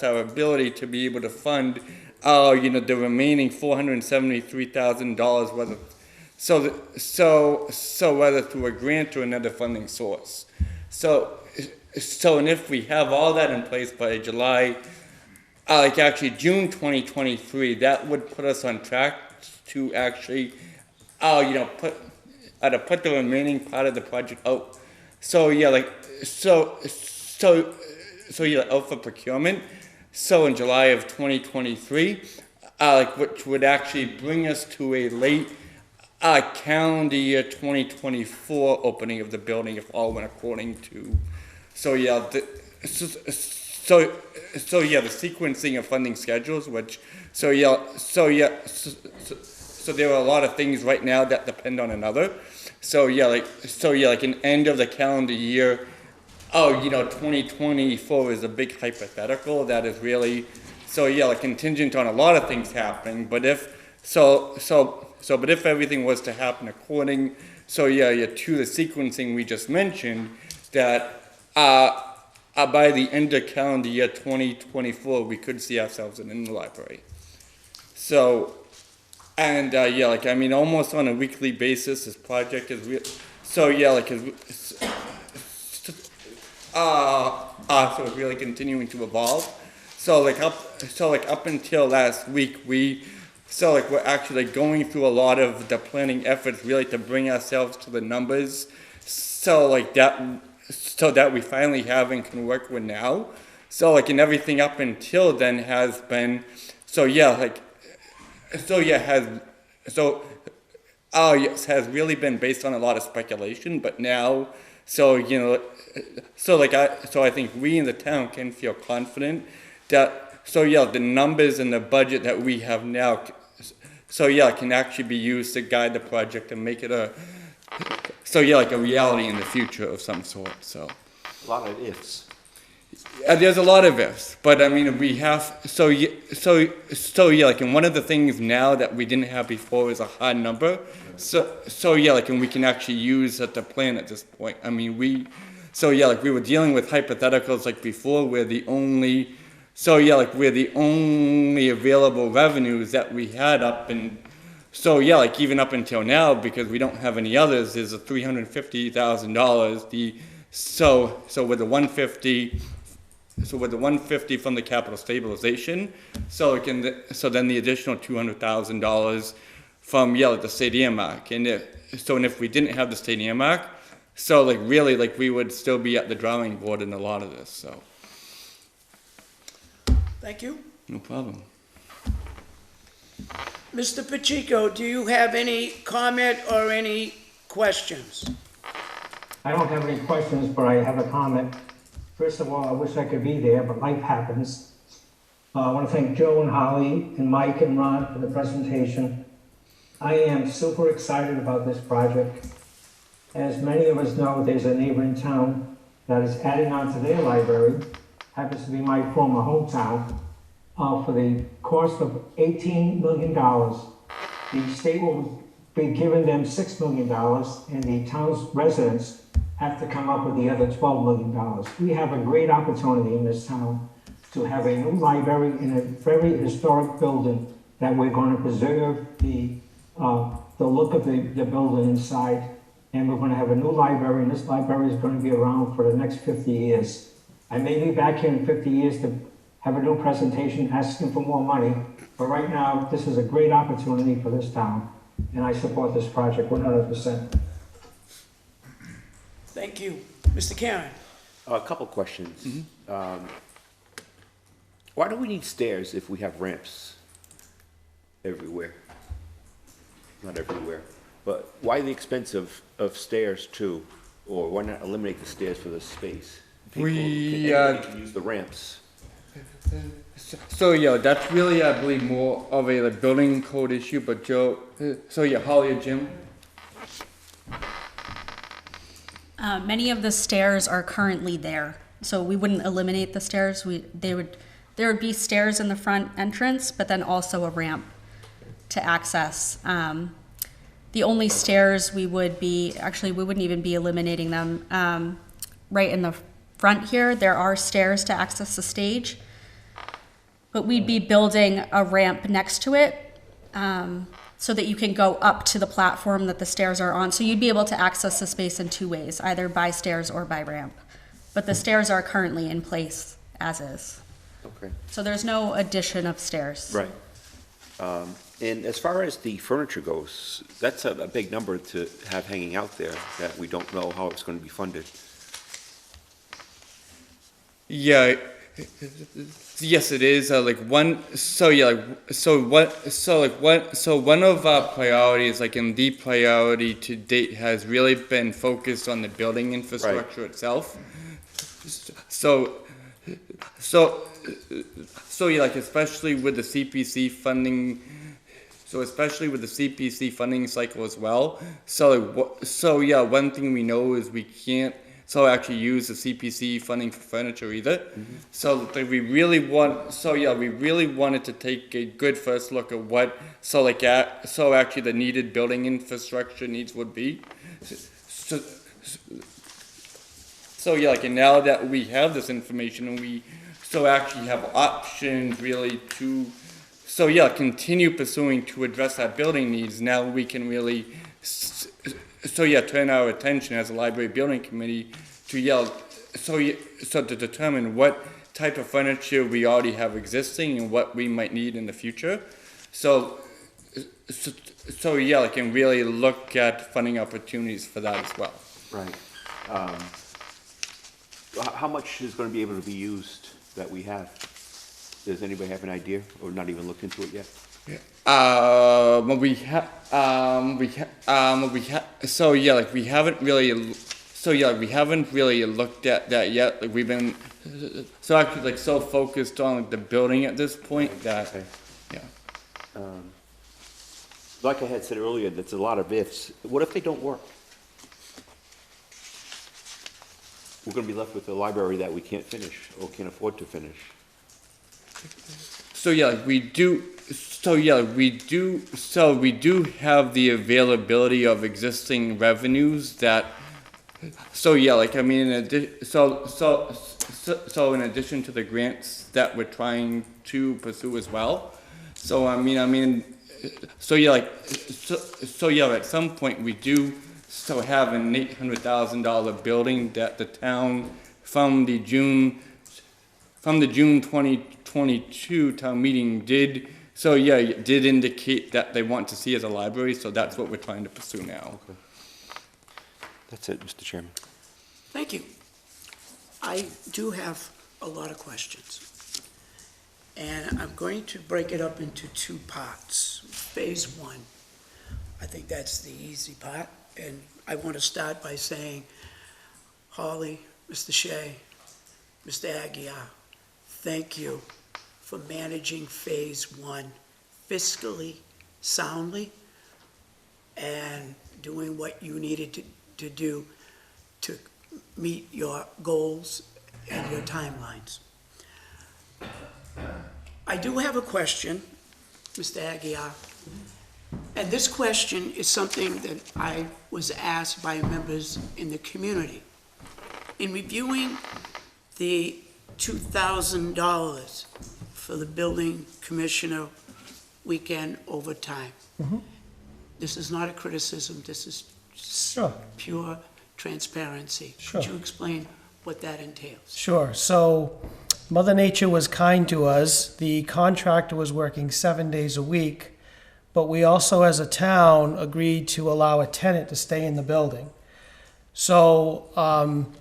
our ability to be able to fund, the remaining $473,000 whether, whether through a grant or another funding source. And if we have all that in place by July, June 2023, that would put us on track to actually, put the remaining part of the project out. Out for procurement. So in July of 2023, which would actually bring us to a late calendar year 2024 opening of the building if all went according to. The sequencing of funding schedules, which, so there are a lot of things right now that depend on another. An end of the calendar year, 2024 is a big hypothetical that is really, contingent on a lot of things happening, but if everything was to happen according, to the sequencing we just mentioned, that, by the end of calendar year 2024, we could see ourselves in the library. So, and, almost on a weekly basis, this project is real, so it's really continuing to evolve. Up until last week, we're actually going through a lot of the planning efforts really to bring ourselves to the numbers, so that we finally have and can work with now. And everything up until then has been, has really been based on a lot of speculation, but now, I think we in the town can feel confident that, the numbers and the budget that we have now, can actually be used to guide the project and make it a reality in the future of some sort, so. A lot of ifs. There's a lot of ifs, but we have, and one of the things now that we didn't have before is a hard number. And we can actually use at the plan at this point. We were dealing with hypotheticals like before where the only, available revenues that we had up in, even up until now, because we don't have any others, is a $350,000, with the 150, with the 150 from the capital stabilization, then the additional $200,000 from the stadium mark, and if we didn't have the stadium mark, we would still be at the drawing board in a lot of this. So. Thank you. No problem. Mr. Pacheco, do you have any comment or any questions? I don't have any questions, but I have a comment. First of all, I wish I could be there, but life happens. I want to thank Joe and Holly and Mike and Ron for the presentation. I am super excited about this project. As many of us know, there's a neighboring town that is adding on to their library, happens to be my former hometown, for the cost of $18 million. The state will be giving them $6 million, and the town's residents have to come up with the other $12 million. We have a great opportunity in this town to have a new library in a very historic building that we're going to preserve the look of the building inside, and we're going to have a new library, and this library is going to be around for the next 50 years. I may be back here in 50 years to have a new presentation asking for more money, but right now, this is a great opportunity for this town, and I support this project 100%. Thank you. Mr. Karen? A couple questions. Why do we need stairs if we have ramps everywhere? Not everywhere, but why the expense of stairs too? Or why not eliminate the stairs for the space? People can use the ramps. So yeah, that's really, I believe, more of a like, building code issue, but Joe, so yeah, Holly or Jim? Many of the stairs are currently there, so we wouldn't eliminate the stairs. There would be stairs in the front entrance, but then also a ramp to access. The only stairs we wouldn't even be eliminating them. Right in the front here, there are stairs to access the stage, but we'd be building a ramp next to it, so that you can go up to the platform that the stairs are on. So you'd be able to access the space in two ways, either by stairs or by ramp. But the stairs are currently in place as is. Okay. So there's no addition of stairs. Right. And as far as the furniture goes, that's a big number to have hanging out there that we don't know how it's going to be funded. Yeah, yes, it is. One of our priorities, like in the priority to date, has really been focused on the building infrastructure itself. So yeah, like especially with the CPC funding. So especially with the CPC funding cycle as well. So yeah, one thing we know is we can't actually use the CPC funding for furniture either. Mm-hmm. So we really wanted to take a good first look at what actually the needed building infrastructure needs would be. So yeah, like, and now that we have this information and we actually have options really to continue pursuing to address our building needs, now we can really turn our attention as a library building committee to to determine what type of furniture we already have existing and what we might need in the future. And really look at funding opportunities for that as well. Right. How much is going to be able to be used that we have? Does anybody have an idea, or not even looked into it yet? We haven't really looked at that yet. Like, we've been so focused on the building at this point that, Okay. yeah. Like I had said earlier, that's a lot of ifs. What if they don't work? We're going to be left with a library that we can't finish or can't afford to finish. We do have the availability of existing revenues that, in addition to the grants that we're trying to pursue as well. At some point we do still have an $800,000 building that the town from the June 2022 town meeting did indicate that they want to see as a library, so that's what we're trying to pursue now. Okay. That's it, Mr. Chairman. Thank you. I do have a lot of questions. And I'm going to break it up into two parts. Phase one, I think that's the easy part. And I want to start by saying, Holly, Mr. Shea, Mr. Aguirre, thank you for managing phase one fiscally soundly and doing what you needed to do to meet your goals and your timelines. I do have a question, Mr. Aguirre, and this question is something that I was asked by members in the community. In reviewing the $2,000 for the building commissioner weekend overtime, this is not a criticism, this is Sure. pure transparency. Sure. Could you explain what that entails? Sure. So Mother Nature was kind to us. The contractor was working 7 days a week, but we also, as a town, agreed to allow a tenant to stay in the building. So, along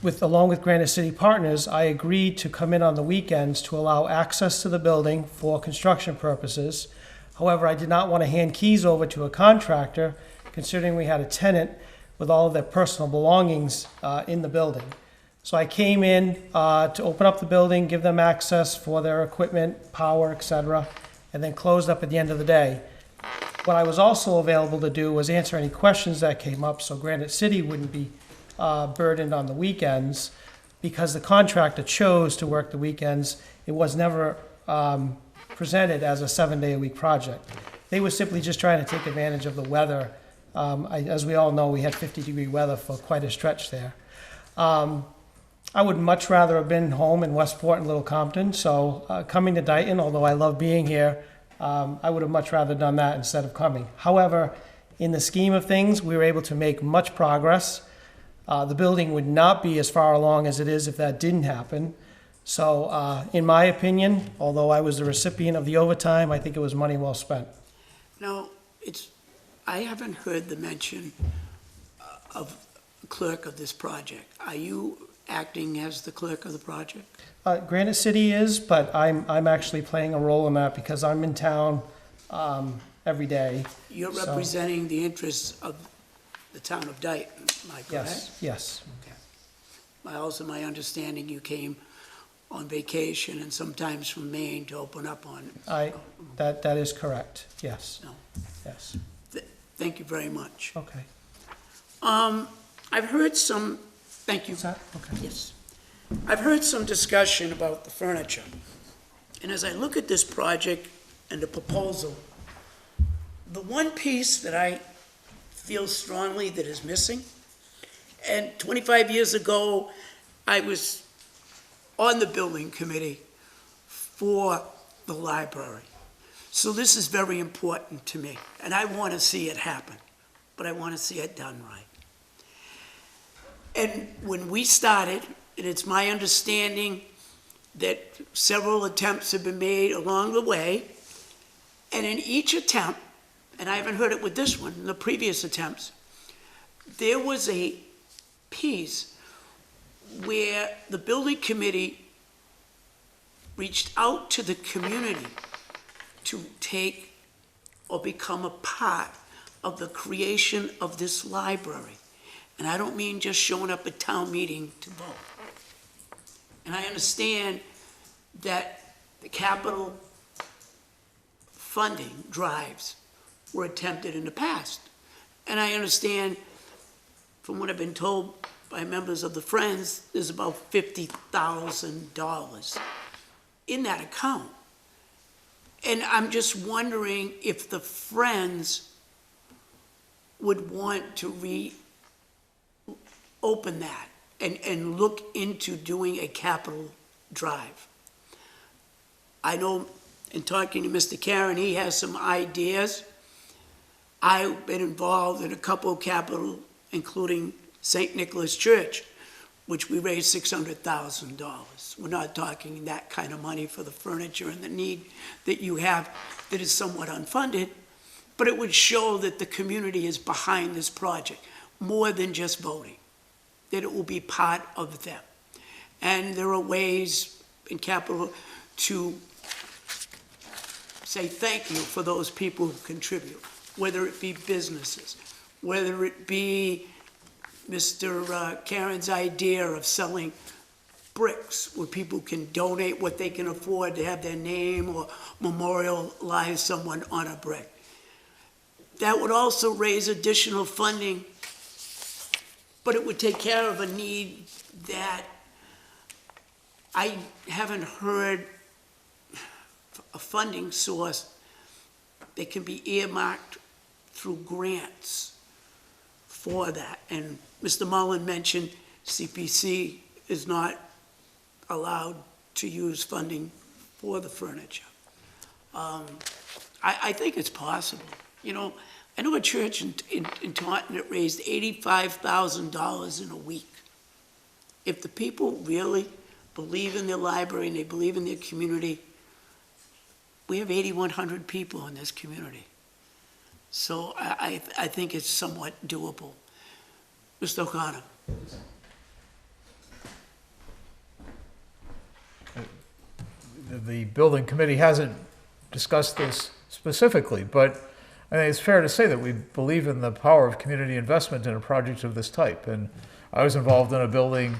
with Granite City Partners, I agreed to come in on the weekends to allow access to the building for construction purposes. However, I did not want to hand keys over to a contractor, considering we had a tenant with all of their personal belongings in the building. So I came in to open up the building, give them access for their equipment, power, etc., and then closed up at the end of the day. What I was also available to do was answer any questions that came up, so Granite City wouldn't be burdened on the weekends, because the contractor chose to work the weekends. It was never presented as a 7-day-a-week project. They were simply just trying to take advantage of the weather. As we all know, we had 50-degree weather for quite a stretch there. I would much rather have been home in Westport and Little Compton, so coming to Dayton, although I love being here, I would have much rather done that instead of coming. However, in the scheme of things, we were able to make much progress. The building would not be as far along as it is if that didn't happen. So, in my opinion, although I was the recipient of the overtime, I think it was money well spent. Now, I haven't heard the mention of clerk of this project. Are you acting as the clerk of the project? Granite City is, but I'm actually playing a role in that because I'm in town every day. You're So- representing the interests of the town of Dayton, am I correct? Yes, yes. Okay. Also, my understanding, you came on vacation and sometimes from Maine to open up on. That is correct, yes, No. yes. Thank you very much. Okay. I've heard some, thank you. Is that, okay. Yes. I've heard some discussion about the furniture. And as I look at this project and the proposal, the one piece that I feel strongly that is missing, and 25 years ago, I was on the building committee for the library. So this is very important to me, and I want to see it happen, but I want to see it done right. And when we started, and it's my understanding that several attempts have been made along the way, and in each attempt, and I haven't heard it with this one, in the previous attempts, there was a piece where the building committee reached out to the community to take or become a part of the creation of this library. And I don't mean just showing up at town meeting to vote. And I understand that the capital funding drives were attempted in the past. And I understand, from what I've been told by members of the Friends, there's about $50,000 in that account. And I'm just wondering if the Friends would want to reopen that and look into doing a capital drive. I know in talking to Mr. Karen, he has some ideas. I've been involved in a couple of capital, including St. Nicholas Church, which we raised $600,000. We're not talking that kind of money for the furniture and the need that you have that is somewhat unfunded, but it would show that the community is behind this project more than just voting, that it will be part of them. And there are ways in capital to say thank you for those people who contribute, whether it be businesses, whether it be Mr. Karen's idea of selling bricks where people can donate what they can afford to have their name or memorialize someone on a brick. That would also raise additional funding, but it would take care of a need that I haven't heard a funding source that can be earmarked through grants for that. And Mr. Mullen mentioned CPC is not allowed to use funding for the furniture. I think it's possible. You know, I know a church in Taunton that raised $85,000 in a week. If the people really believe in their library and they believe in their community, we have 8,100 people in this community. So I think it's somewhat doable. Mr. O'Connor. The building committee hasn't discussed this specifically, but I think it's fair to say that we believe in the power of community investment in a project of this type. And I was involved in a building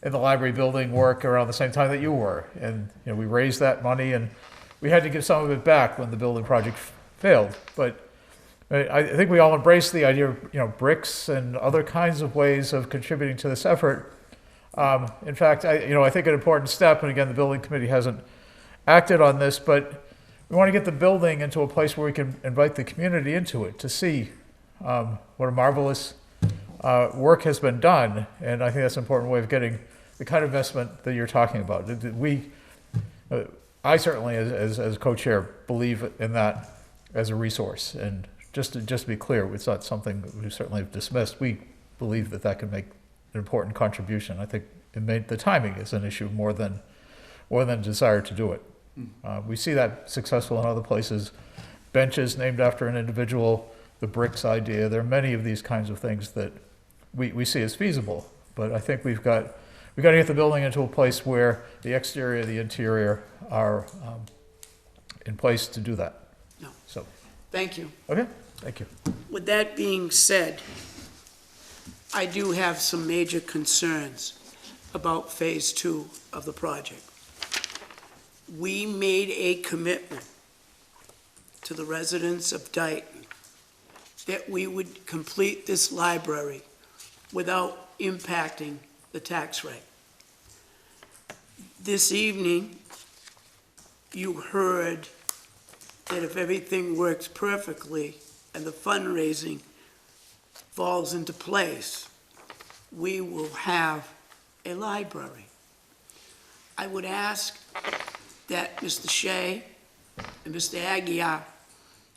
in the library building work around the same time that you were. And, we raised that money and we had to give some of it back when the building project failed. But I think we all embrace the idea of, bricks and other kinds of ways of contributing to this effort. In fact, I think an important step, and again, the building committee hasn't acted on this, but we want to get the building into a place where we can invite the community into it to see what a marvelous work has been done. And I think that's an important way of getting the kind of investment that you're talking about. I certainly, as co-chair, believe in that as a resource. And just to be clear, it's not something we certainly have dismissed. We believe that can make an important contribution. I think the timing is an issue more than desire to do it. We see that successful in other places. Benches named after an individual, the bricks idea. There are many of these kinds of things that we see as feasible. But I think we've got to get the building into a place where the exterior, the interior are in place to do that. No. So, Thank you. okay, thank you. With that being said, I do have some major concerns about Phase 2 of the project. We made a commitment to the residents of Dayton that we would complete this library without impacting the tax rate. This evening, you heard that if everything works perfectly and the fundraising falls into place, we will have a library. I would ask that Mr. Shea and Mr. Aguirre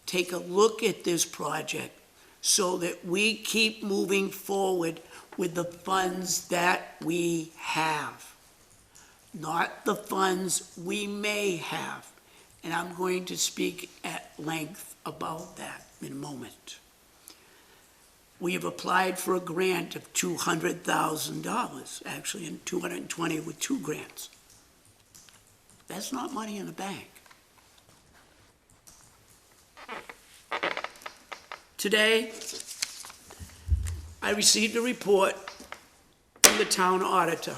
take a look at this project so that we keep moving forward with the funds that we have, not the funds we may have. And I'm going to speak at length about that in a moment. We have applied for a grant of $200,000, actually, and 220 with 2 grants. That's not money in the bank. Today, I received a report from the town auditor,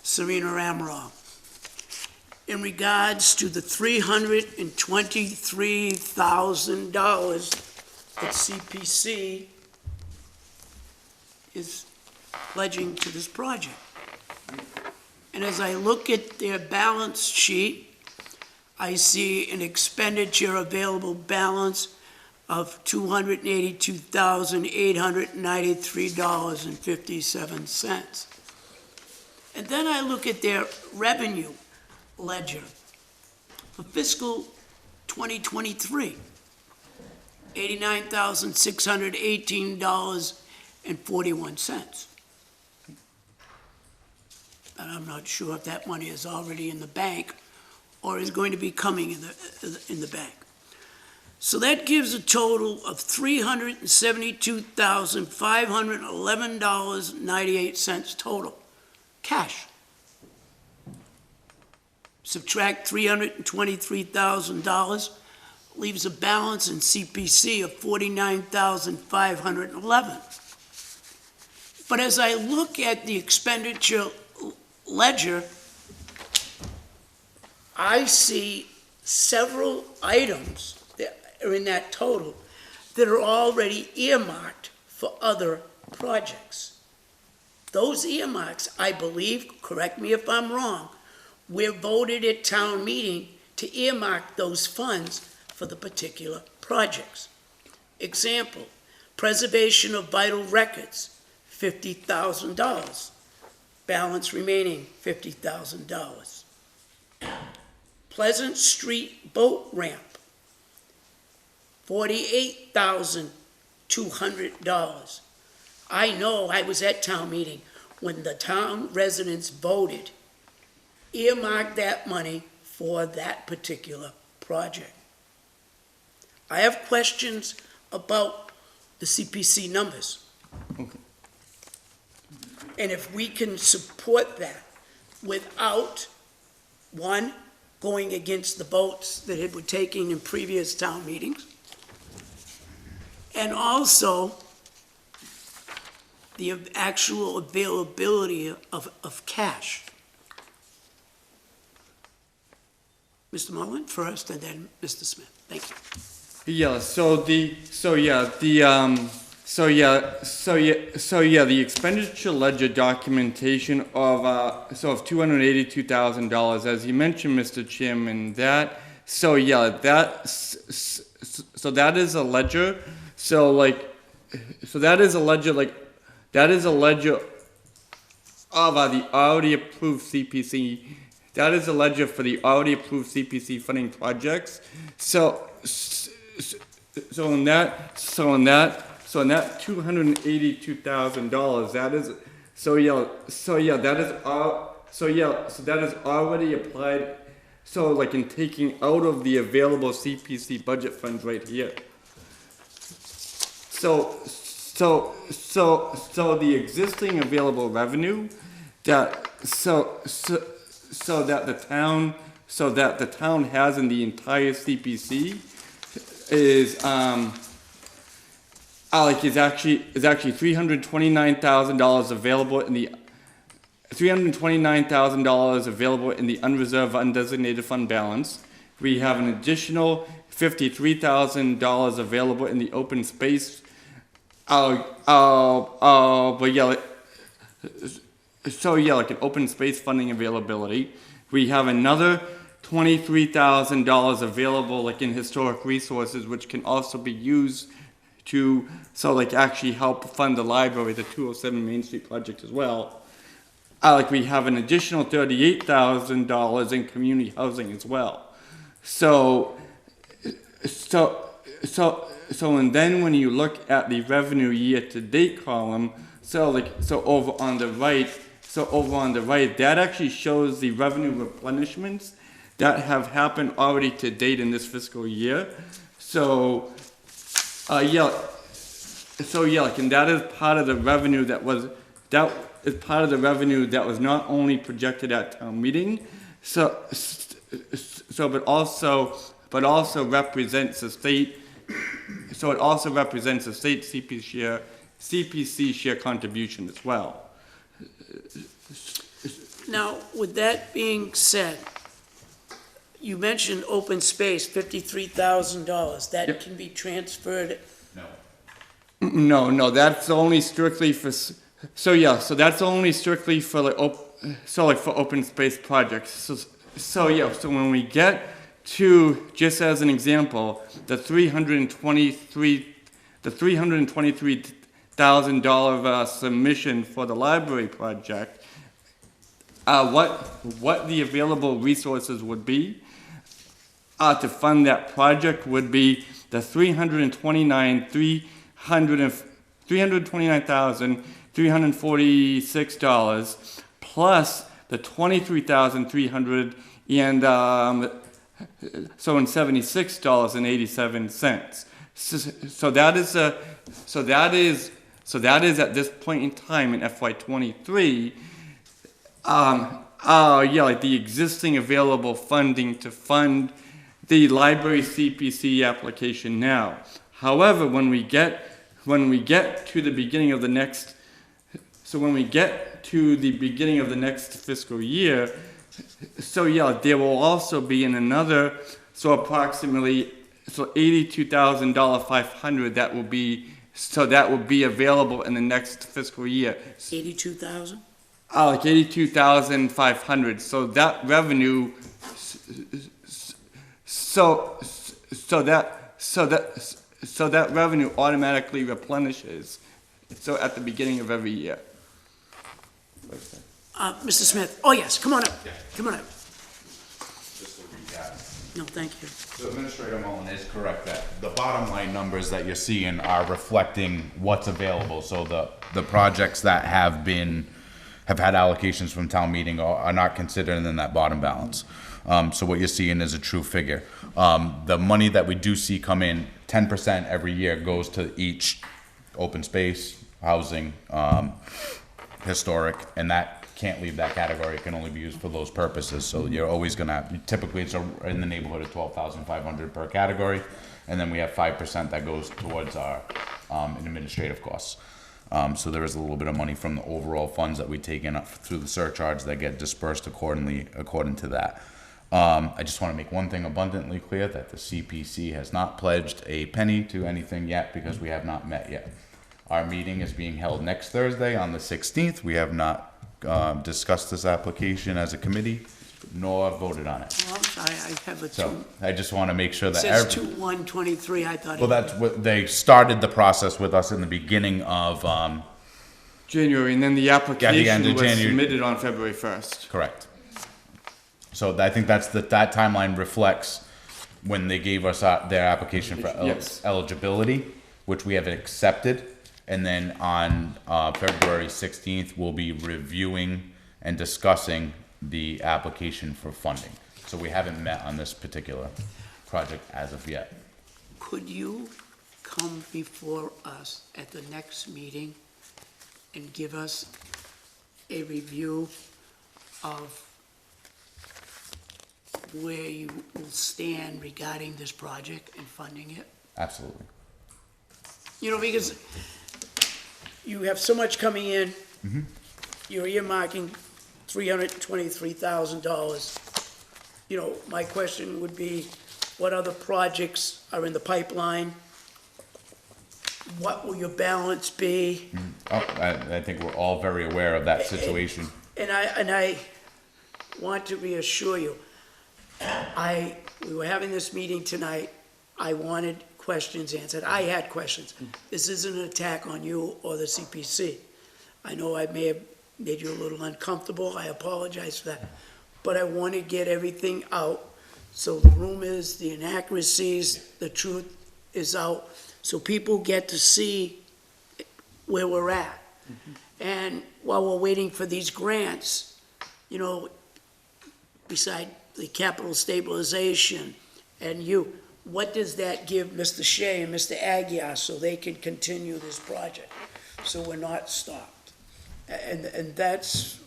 Serena Amaral, in regards to the $323,000 that CPC is pledging to this project. And as I look at their balance sheet, I see an expenditure available balance of $282,893.57. And then I look at their revenue ledger for fiscal 2023, $89,618.41. And I'm not sure if that money is already in the bank or is going to be coming in the bank. So that gives a total of $372,511.98 total, cash. Subtract $323,000, leaves a balance in CPC of $49,511. But as I look at the expenditure ledger, I see several items that are in that total that are already earmarked for other projects. Those earmarks, I believe, correct me if I'm wrong, were voted at town meeting to earmark those funds for the particular projects. Example, preservation of vital records, $50,000. Balance remaining $50,000. Pleasant Street boat ramp, $48,200. I know I was at town meeting when the town residents voted, earmark that money for that particular project. I have questions about the CPC numbers. Okay. And if we can support that without, one, going against the votes that it were taking in previous town meetings, and also the actual availability of cash. Mr. Mullin first, and then Mr. Smith. Thank you. Yeah, the expenditure ledger documentation of $282,000, as you mentioned, Mr. Chairman, that is a ledger, that is a ledger of the already approved CPC. That is a ledger for the already approved CPC funding projects. So in that $282,000, that is already applied. So like in taking out of the available CPC budget funds right here. So the existing available revenue that the town has in the entire CPC is actually $329,000 available in the $329,000 available in the unreserved undesignated fund balance. We have an additional $53,000 available in the open space. Like an open space funding availability. We have another $23,000 available like in historic resources, which can also be used to actually help fund the library, the 207 Main Street project as well. We have an additional $38,000 in community housing as well. And then when you look at the revenue year-to-date column, over on the right, that actually shows the revenue replenishments that have happened already to date in this fiscal year. And that is part of the revenue that was not only projected at town meeting, but also represents the state. So it also represents the state CPC share contribution as well. Now, with that being said, you mentioned open space, $53,000. That Yep. can be transferred. No, that's only strictly for, that's only strictly for for open space projects. So when we get to, just as an example, the $323,000 submission for the library project, what the available resources would be to fund that project would be the $329,346 plus the $23,300 and $76.87. So that is at this point in time in FY23. The existing available funding to fund the library CPC application now. However, when we get to the beginning of the next, fiscal year, there will also be in another, approximately $82,500 that will be available in the next fiscal year. 82,000? Like $82,500. So that revenue, that revenue automatically replenishes. So at the beginning of every year. Mr. Smith, oh yes, come on up, come on up. Just to recap. No, thank you. So Administrator Mullen is correct that the bottom line numbers that you're seeing are reflecting what's available. So the projects that have had allocations from town meeting are not considered in that bottom balance. So what you're seeing is a true figure. The money that we do see come in, 10% every year goes to each open space, housing, historic, and that can't leave that category. It can only be used for those purposes. So you're always gonna have, typically it's in the neighborhood of $12,500 per category, and then we have 5% that goes towards our administrative costs. So there is a little bit of money from the overall funds that we take in up through the surcharge that get dispersed according to that. I just want to make one thing abundantly clear, that the CPC has not pledged a penny to anything yet because we have not met yet. Our meeting is being held next Thursday on the 16th. We have not discussed this application as a committee, nor voted on it. Oh, I'm sorry, I have a So two. I just want to make sure It that. says 2/1/23, I thought. Well, that's what, they started the process with us in the beginning of, January, and then the application of was January. submitted on February 1st. correct. So I think that's, that timeline reflects when they gave us their application for Yes. eligibility, which we have accepted. And then on February 16th, we'll be reviewing and discussing the application for funding. So we haven't met on this particular project as of yet. Could you come before us at the next meeting and give us a review of where you will stand regarding this project and funding it? Absolutely. You know, because you have so much coming in. You're earmarking $323,000. You know, my question would be, what other projects are in the pipeline? What will your balance be? Oh, I think we're all very aware of that situation. And I want to reassure you, we were having this meeting tonight, I wanted questions answered, I had questions. This isn't an attack on you or the CPC. I know I may have made you a little uncomfortable, I apologize for that. But I want to get everything out, so the rumors, the inaccuracies, the truth is out, so people get to see where we're at. And while we're waiting for these grants, you know, beside the capital stabilization and you, what does that give Mr. Shea and Mr. Aguirre so they can continue this project? So we're not stopped. And that's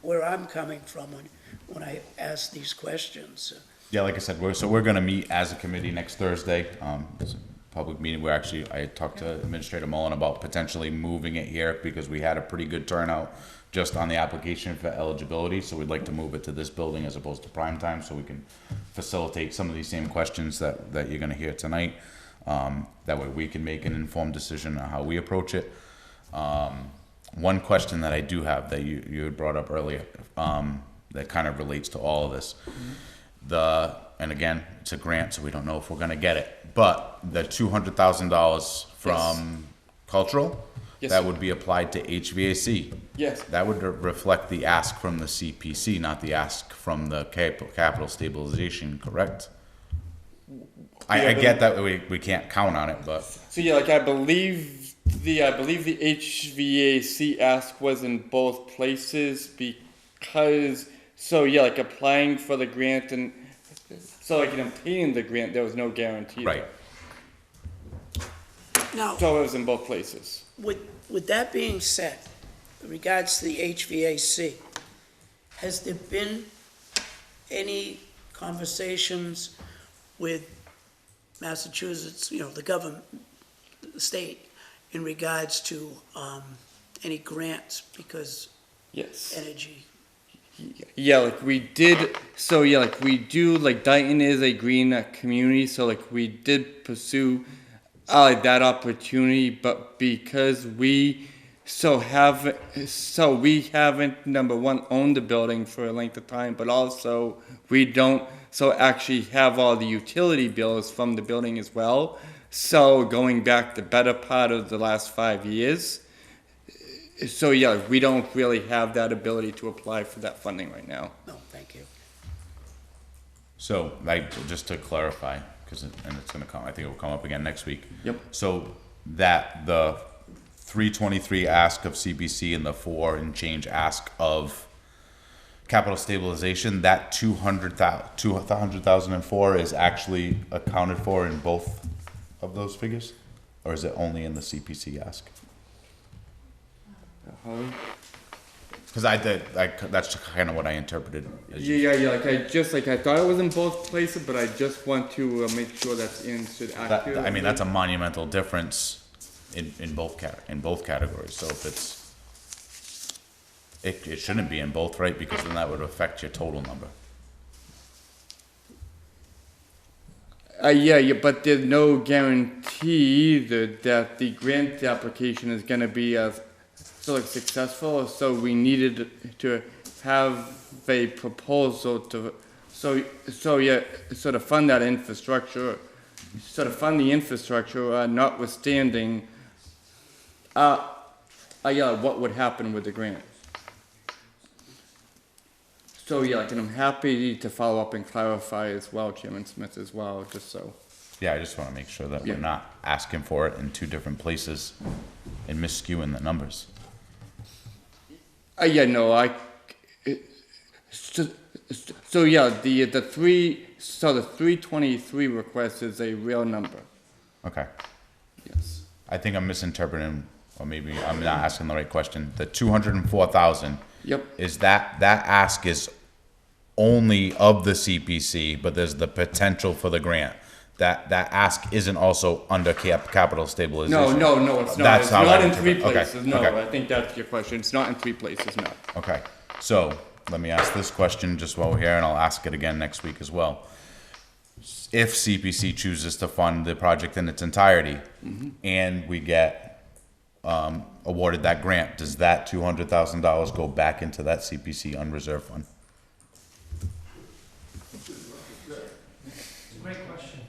where I'm coming from when I ask these questions. Yeah, like I said, we're gonna meet as a committee next Thursday. It's a public meeting. I talked to Administrator Mullen about potentially moving it here because we had a pretty good turnout just on the application for eligibility. So we'd like to move it to this building as opposed to prime time, so we can facilitate some of these same questions that you're gonna hear tonight. That way we can make an informed decision on how we approach it. One question that I do have that you had brought up earlier, that kind of relates to all of this. And again, it's a grant, so we don't know if we're gonna get it, but the $200,000 from cultural, Yes, that sir. would be applied to HVAC. Yes. That would reflect the ask from the CPC, not the ask from the capital stabilization, correct? I get that we can't count on it, but So yeah, like I believe the HVAC ask was in both places because, so yeah, like applying for the grant and, so like in obtaining the grant, there was no guarantee. right. Now, So it was in both places. with that being said, in regards to the HVAC, has there been any conversations with Massachusetts, you know, the government, the state, in regards to any grants because Yes. energy? Yeah, like we did. So yeah, like we do. Like Dayton is a green community, so like we did pursue like that opportunity, but because we we haven't, number one, owned the building for a length of time, but also we don't actually have all the utility bills from the building as well. So going back the better part of the last 5 years. So yeah, we don't really have that ability to apply for that funding right now. No, thank you. So, just to clarify, and it's gonna come, I think it will come up again next week. Yep. So that the 323 ask of CBC and the 4 and change ask of capital stabilization, that 200,004 is actually accounted for in both of those figures? Or is it only in the CPC ask? Because that's kind of what I interpreted. Yeah, like I thought it was in both places, but I just want to make sure that's answered accurately. I mean, that's a monumental difference in both categories. So if it shouldn't be in both, right? Because then that would affect your total number. Yeah, but there's no guarantee either that the grant application is gonna be successful, so we needed to have a proposal to, so to fund that infrastructure, fund the infrastructure, notwithstanding, what would happen with the grant. So, and I'm happy to follow up and clarify as well, Chairman Smith, as well, just so. Yeah, I just wanna make sure that we're Yeah. not asking for it in 2 different places and misskewing the numbers. The 323 request is a real number, Okay. yes. I think I'm misinterpreting, or maybe I'm not asking the right question. The 204,000. Yep. Is that ask is only of the CPC, but there's the potential for the grant. That ask isn't also under capital stabilization. No, it's not. That's It's how not I in 3 interpret- okay, places, no, okay. I think that's your question, it's not in 3 places, no. Okay, so let me ask this question just while we're here, and I'll ask it again next week as well. If CPC chooses to fund the project in its entirety, and we get awarded that grant, does that $200,000 go back into that CPC unreserved fund? Great question.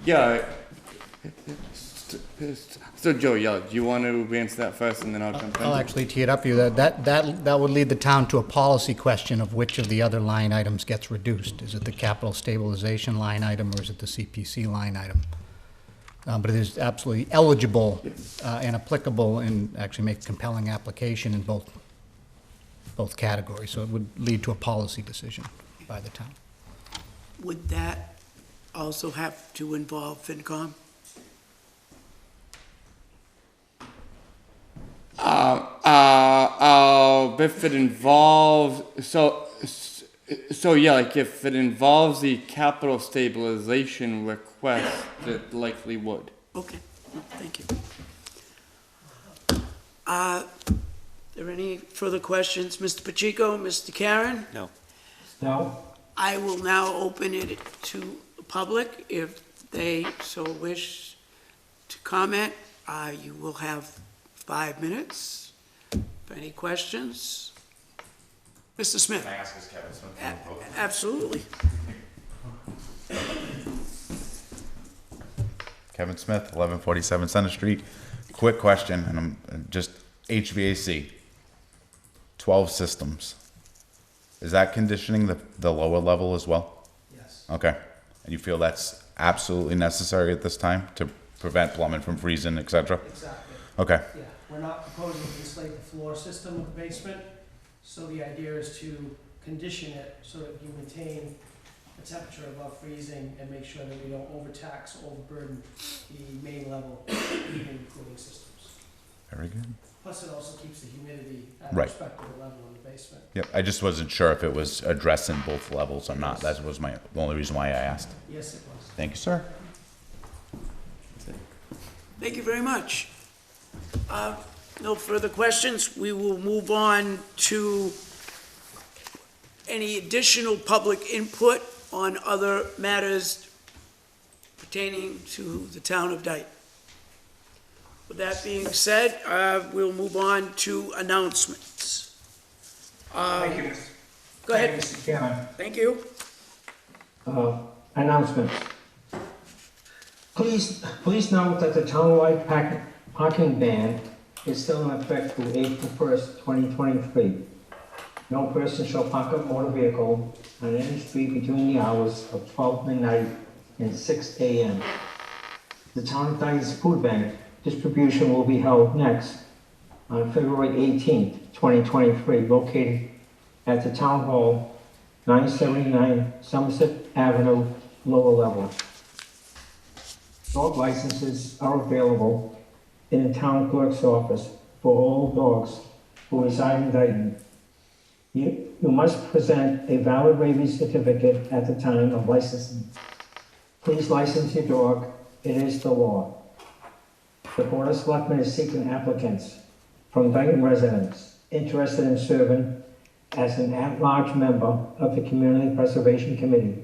Yeah. So Joe, do you want to answer that first and then I'll jump in? I'll actually tee it up for you. That would lead the town to a policy question of which of the other line items gets reduced. Is it the capital stabilization line item or is it the CPC line item? But it is absolutely eligible and applicable and actually make compelling application in both categories. So it would lead to a policy decision by the town. Would that also have to involve FinCom? If it involves, if it involves the capital stabilization request, it likely would. Okay, well, thank you. Are there any further questions? Mr. Pacheco, Mr. Karen? No. No? I will now open it to the public. If they so wish to comment, you will have 5 minutes. Any questions? Mr. Smith? Can I ask this, Kevin Smith? Absolutely. Kevin Smith, 1147 Center Street. Quick question, and I'm just HVAC. 12 systems. Is that conditioning the lower level as well? Yes. Okay. And you feel that's absolutely necessary at this time to prevent plumbing from freezing, et cetera? Exactly, Okay. yeah. We're not proposing to insulate the floor system of the basement, so the idea is to condition it so that you maintain a temperature above freezing and make sure that we don't overtax or overburden the main level heating and cooling systems. Very good. Plus, it also keeps the humidity at a Right. respectable level in the basement. Yep. I just wasn't sure if it was addressing both levels or not. That was the only reason why I asked. Yes, it was. Thank you, sir. Thank you very much. No further questions. We will move on to any additional public input on other matters pertaining to the town of Dayton. With that being said, we'll move on to announcements. Thank you, Go ahead. Mr. Chairman. Thank you. Announcements. Please note that the townwide parking ban is still in effect through April 1st, 2023. No person shall park a motor vehicle on any street between the hours of 12 midnight and 6 a.m. The Town of Dayton's food bank distribution will be held next on February 18th, 2023, located at the Town Hall, 979 Somerset Avenue, lower level. Dog licenses are available in the town clerk's office for all dogs who reside in Dayton. You must present a valid rabies certificate at the time of licensing. Please license your dog It is the law. The Board of Selectmen is seeking applicants from Dayton residents interested in serving as an at-large member of the Community Preservation Committee.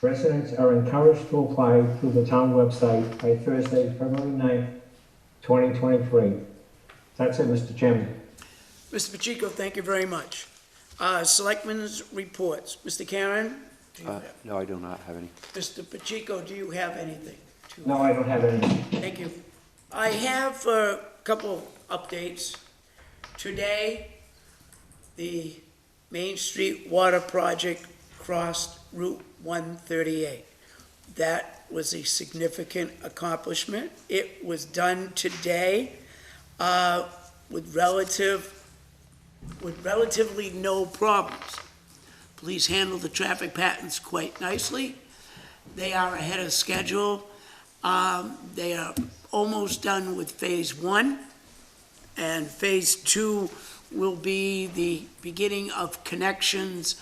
Residents are encouraged to apply through the town website by Thursday, February 9th, 2023. That's it, Mr. Chairman. Mr. Pacheco, thank you very much. Selectmen's reports. Mr. Karen? Do you have- No, I do not have any. Mr. Pacheco, do you have anything? No, I don't have any. Thank you. I have a couple updates. Today, the Main Street Water Project crossed Route 138. That was a significant accomplishment. It was done today with relatively no problems. Police handled the traffic patterns quite nicely. They are ahead of schedule. They are almost done with phase 1, and phase 2 will be the beginning of connections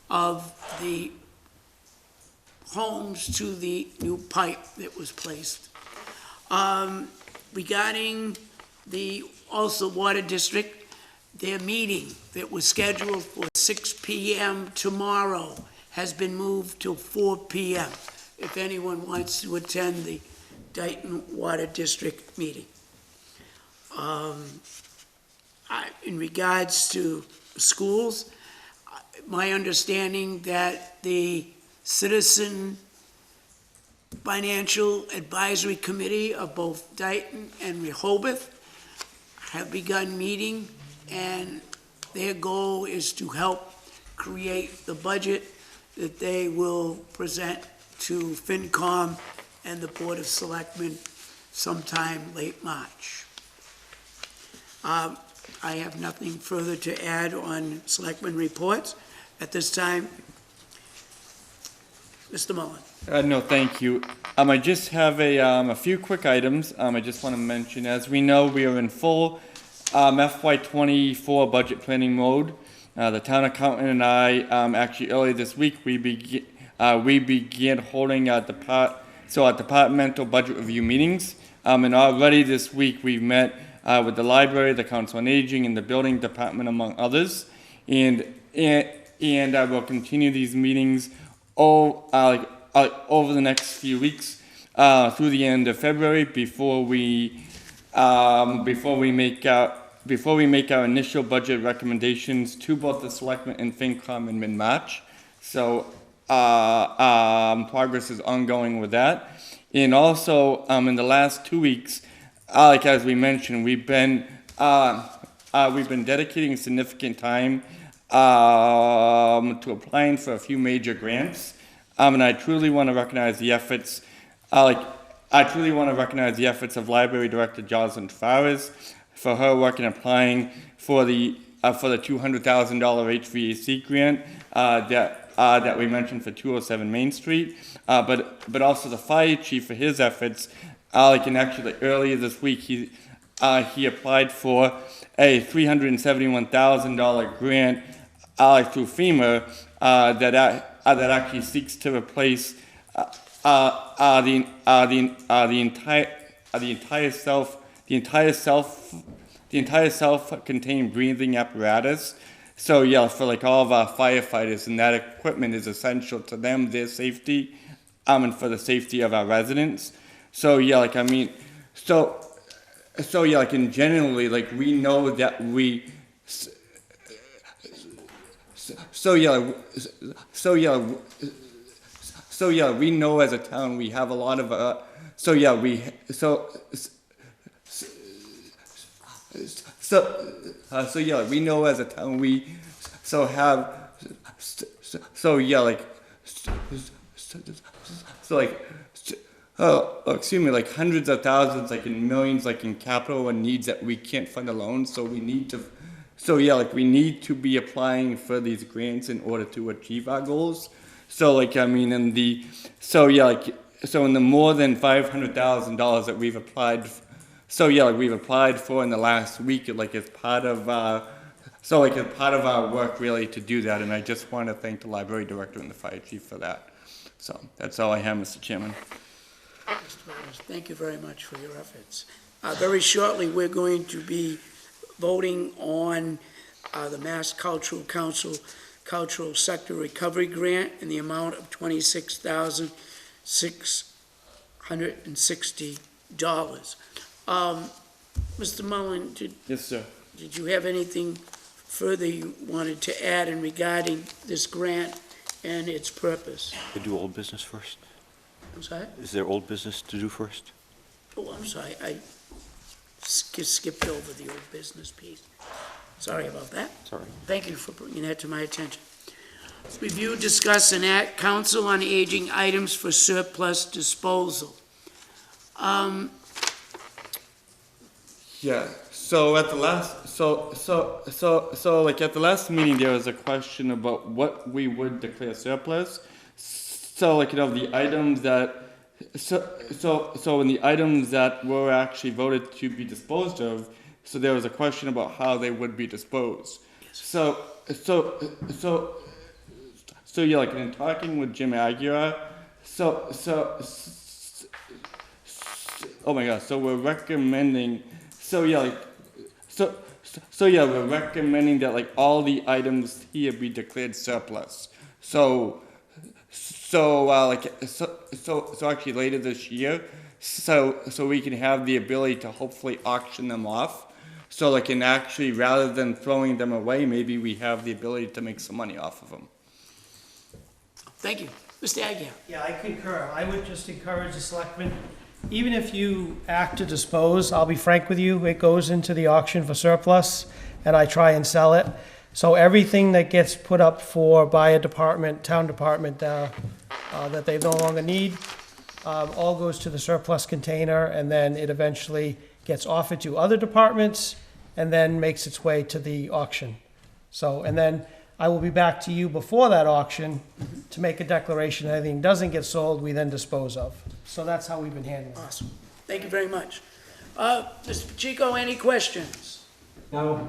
of the homes to the new pipe that was placed. Regarding the also Water District, their meeting that was scheduled for 6 p.m. tomorrow has been moved to 4 p.m. if anyone wants to attend the Dayton Water District meeting. In regards to schools, my understanding that the Citizen Financial Advisory Committee of both Dayton and Rehoboth have begun meeting, and their goal is to help create the budget that they will present to FinCom and the Board of Selectmen sometime late March. I have nothing further to add on Selectmen reports at this time. Mr. Mullen. No, thank you. I just have a few quick items. I just want to mention, as we know, we are in full FY24 budget planning mode. The town accountant and I, actually early this week, we began holding departmental budget review meetings. And already this week we've met with the library, the council on aging, and the building department, among others. And I will continue these meetings over the next few weeks through the end of February before we make our initial budget recommendations to both the Selectmen and FinCom in mid-March. So progress is ongoing with that. And also in the last 2 weeks, as we mentioned, we've been dedicating significant time to applying for a few major grants. And I truly want to recognize the efforts. I truly want to recognize the efforts of Library Director Jocelyn Tavares for her work in applying for the $200,000 HVAC grant that we mentioned for 207 Main Street, but also the fire chief for his efforts. And actually earlier this week he applied for a $371,000 grant through FEMA that actually seeks to replace the entire self-contained breathing apparatus. So yeah, for all of our firefighters, and that equipment is essential to them, their safety, and for the safety of our residents. So yeah, in generally, we know that we. We know as a town we have a lot of we know as a town we hundreds of thousands, in millions, in capital and needs that we can't fund alone. So we need to, we need to be applying for these grants in order to achieve our goals. So in the more than $500,000 that we've applied, we've applied for in the last week, as part of our work really to do that. And I just want to thank the library director and the fire chief for that. So that's all I have, Mr. Chairman. Mr. Myers, thank you very much for your efforts. Very shortly, we're going to be voting on the Mass Cultural Council Cultural Sector Recovery Grant in the amount of $26,660. Mr. Mullen, Yes, sir. did you have anything further you wanted to add in regarding this grant and its purpose? To do old business first? I'm sorry? Is there old business to do first? Oh, I'm sorry, I skipped over the old business piece. Sorry about that. Sorry. Thank you for bringing that to my attention. Review, discuss, and act Council on Aging items for surplus disposal. Yeah. So at the last, like at the last meeting, there was a question about what we would declare surplus. So like, the items that, so in the items that were actually voted to be disposed of, so there was a question about how they would be disposed. So yeah, like in talking with Jim Aguirre, oh my God, so we're recommending, we're recommending that like all the items here be declared surplus. So actually later this year, so we can have the ability to hopefully auction them off. So like, and actually, rather than throwing them away, maybe we have the ability to make some money off of them. Thank you. Mr. Aguirre? Yeah, I concur. I would just encourage the selectmen, even if you act to dispose, I'll be frank with you, it goes into the auction for surplus, and I try and sell it. So everything that gets put up by a department, town department, that they no longer need, all goes to the surplus container, and then it eventually gets offered to other departments, and then makes its way to the auction. So, and then I will be back to you before that auction to make a declaration. Anything doesn't get sold, we then dispose of. So that's how we've been handling it. Awesome. Thank you very much. Mr. Pacheco, any questions? No,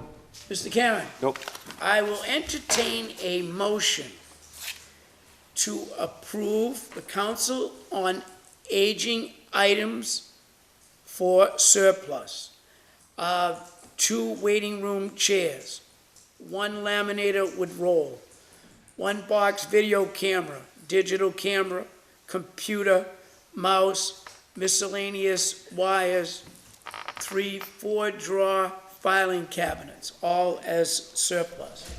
Mr. Karen? Nope. I will entertain a motion to approve the Council on Aging items for surplus. 2 waiting room chairs, 1 laminator with roll, 1 box video camera, digital camera, computer, mouse, miscellaneous wires, 3 4-drawer filing cabinets, all as surplus.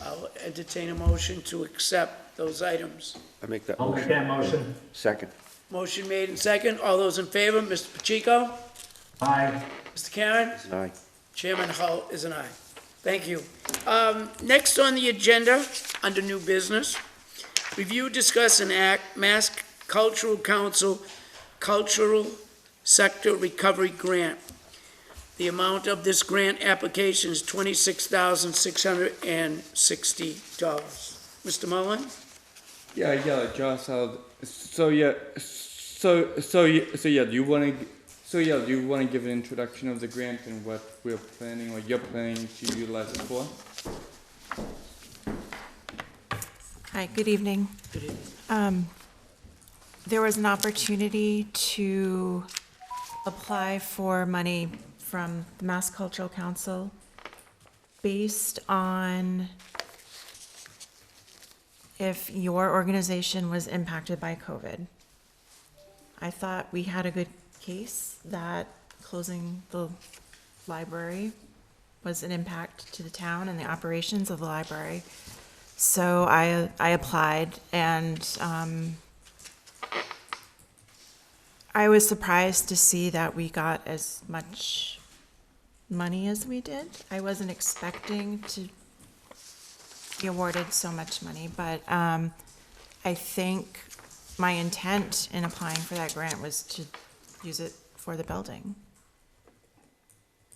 I'll entertain a motion to accept those items. I make that I'll make motion. that motion. Second. Motion made and second. All those in favor, Mr. Pacheco? Aye. Mr. Karen? Aye. Chairman Hull is an aye. Thank you. Next on the agenda, under new business, review, discuss, and act Mass Cultural Council Cultural Sector Recovery Grant. The amount of this grant application is $26,660. Mr. Mullen? Yeah, Josh. Do you want to give an introduction of the grant and what we're planning, or you're planning to utilize it for? Hi, good evening. Good evening. There was an opportunity to apply for money from the Mass Cultural Council based on if your organization was impacted by COVID. I thought we had a good case that closing the library was an impact to the town and the operations of the library. So I applied, and I was surprised to see that we got as much money as we did. I wasn't expecting to be awarded so much money, but I think my intent in applying for that grant was to use it for the building,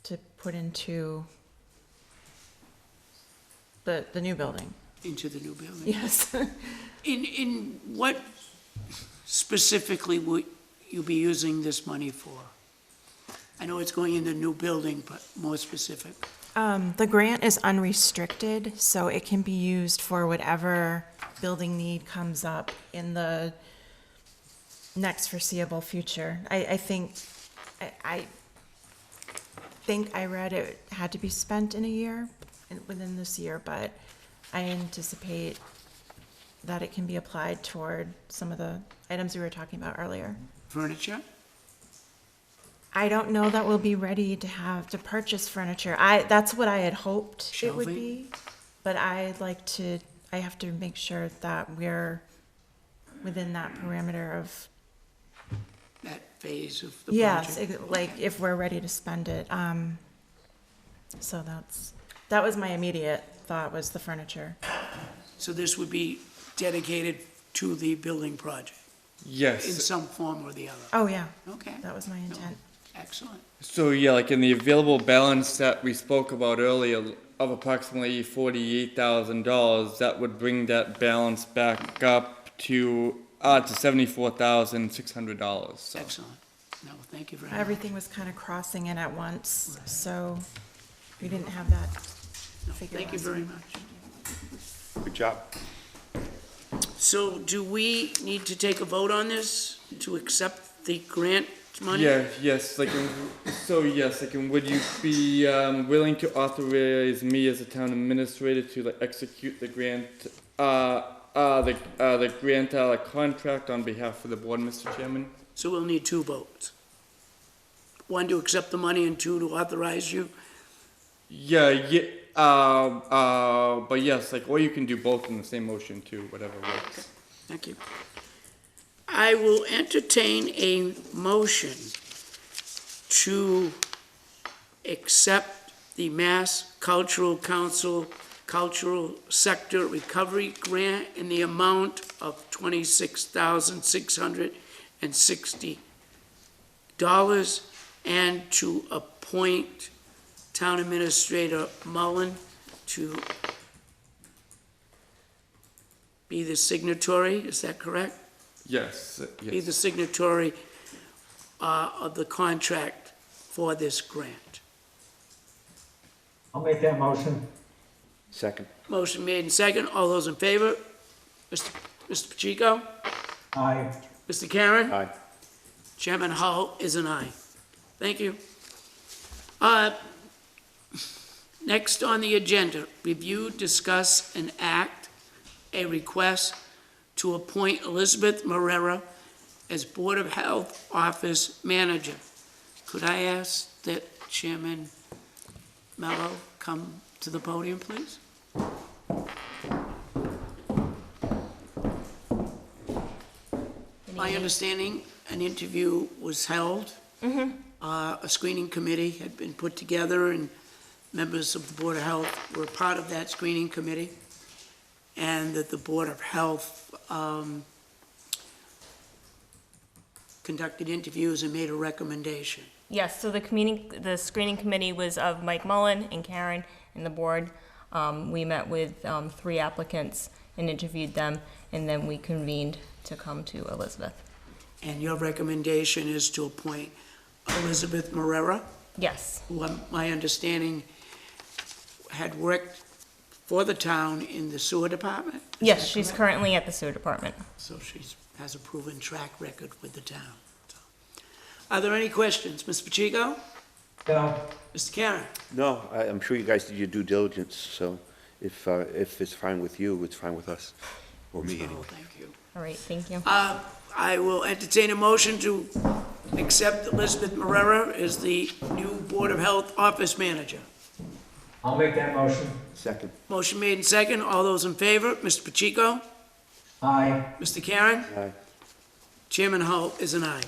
to put into the new building. Into the new building? Yes. In what specifically would you be using this money for? I know it's going in the new building, but more specific. The grant is unrestricted, so it can be used for whatever building need comes up in the next foreseeable future. I think I read it had to be spent in a year, within this year, but I anticipate that it can be applied toward some of the items we were talking about earlier. Furniture? I don't know that we'll be ready to have to purchase furniture. That's what I had hoped it would Shelving? be, but I have to make sure that we're within that parameter of, That phase of the yes, project? like if we're ready to spend it. So that was my immediate thought, was the furniture. So this would be dedicated to the building project in Yes. some form or the other? Oh, yeah, Okay, that was my intent. excellent. So yeah, like in the available balance that we spoke about earlier of approximately $48,000, that would bring that balance back up to $74,600. So. Excellent. No, thank you very much. Everything was kind of crossing in at once, so we didn't have that No, figured thank you last very week. much. Good job. So do we need to take a vote on this to accept the grant money? Yeah, yes, like, would you be willing to authorize me as a town administrator to like execute the grant, the grant contract on behalf of the board, Mr. Chairman? So we'll need two votes. One to accept the money and two to authorize you. But yes, like, or you can do both in the same motion too, whatever works. Thank you. I will entertain a motion to accept the Mass Cultural Council Cultural Sector Recovery Grant in the amount of $26,660 and to appoint Town Administrator Mullen to be the signatory, is that correct? Yes, Be yes. the signatory of the contract for this grant. I'll make that motion. Second. Motion made and second. All those in favor? Mr. Pacheco? Aye. Mr. Karen? Aye. Chairman Hull is an aye. Thank you. Next on the agenda, review, discuss, and act a request to appoint Elizabeth Marrera as Board of Health Office Manager. Could I ask that Chairman Mello come to the podium, please? My understanding, an interview was held. A screening committee had been put together, and members of the Board of Health were part of that screening committee, and that the Board of Health conducted interviews and made a recommendation. Yes, so the screening committee was of Mike Mullen and Karen and the board. We met with 3 applicants and interviewed them, and then we convened to come to Elizabeth. And your recommendation is to appoint Elizabeth Marrera, Yes, who, my understanding, had worked for the town in the sewer department? Is yes, that she's correct? currently at the sewer department. So she has a proven track record with the town. So, are there any questions? Ms. Pacheco? No, Mr. Karen? No, I'm sure you guys did your due diligence, so if it's fine with you, it's fine with us, or me Oh, anyway. thank you. All right, thank you. I will entertain a motion to accept Elizabeth Marrera as the new Board of Health Office Manager. I'll make that motion. Second. Motion made and second. All those in favor? Mr. Pacheco? Aye. Mr. Karen? Aye. Chairman Hull is an aye.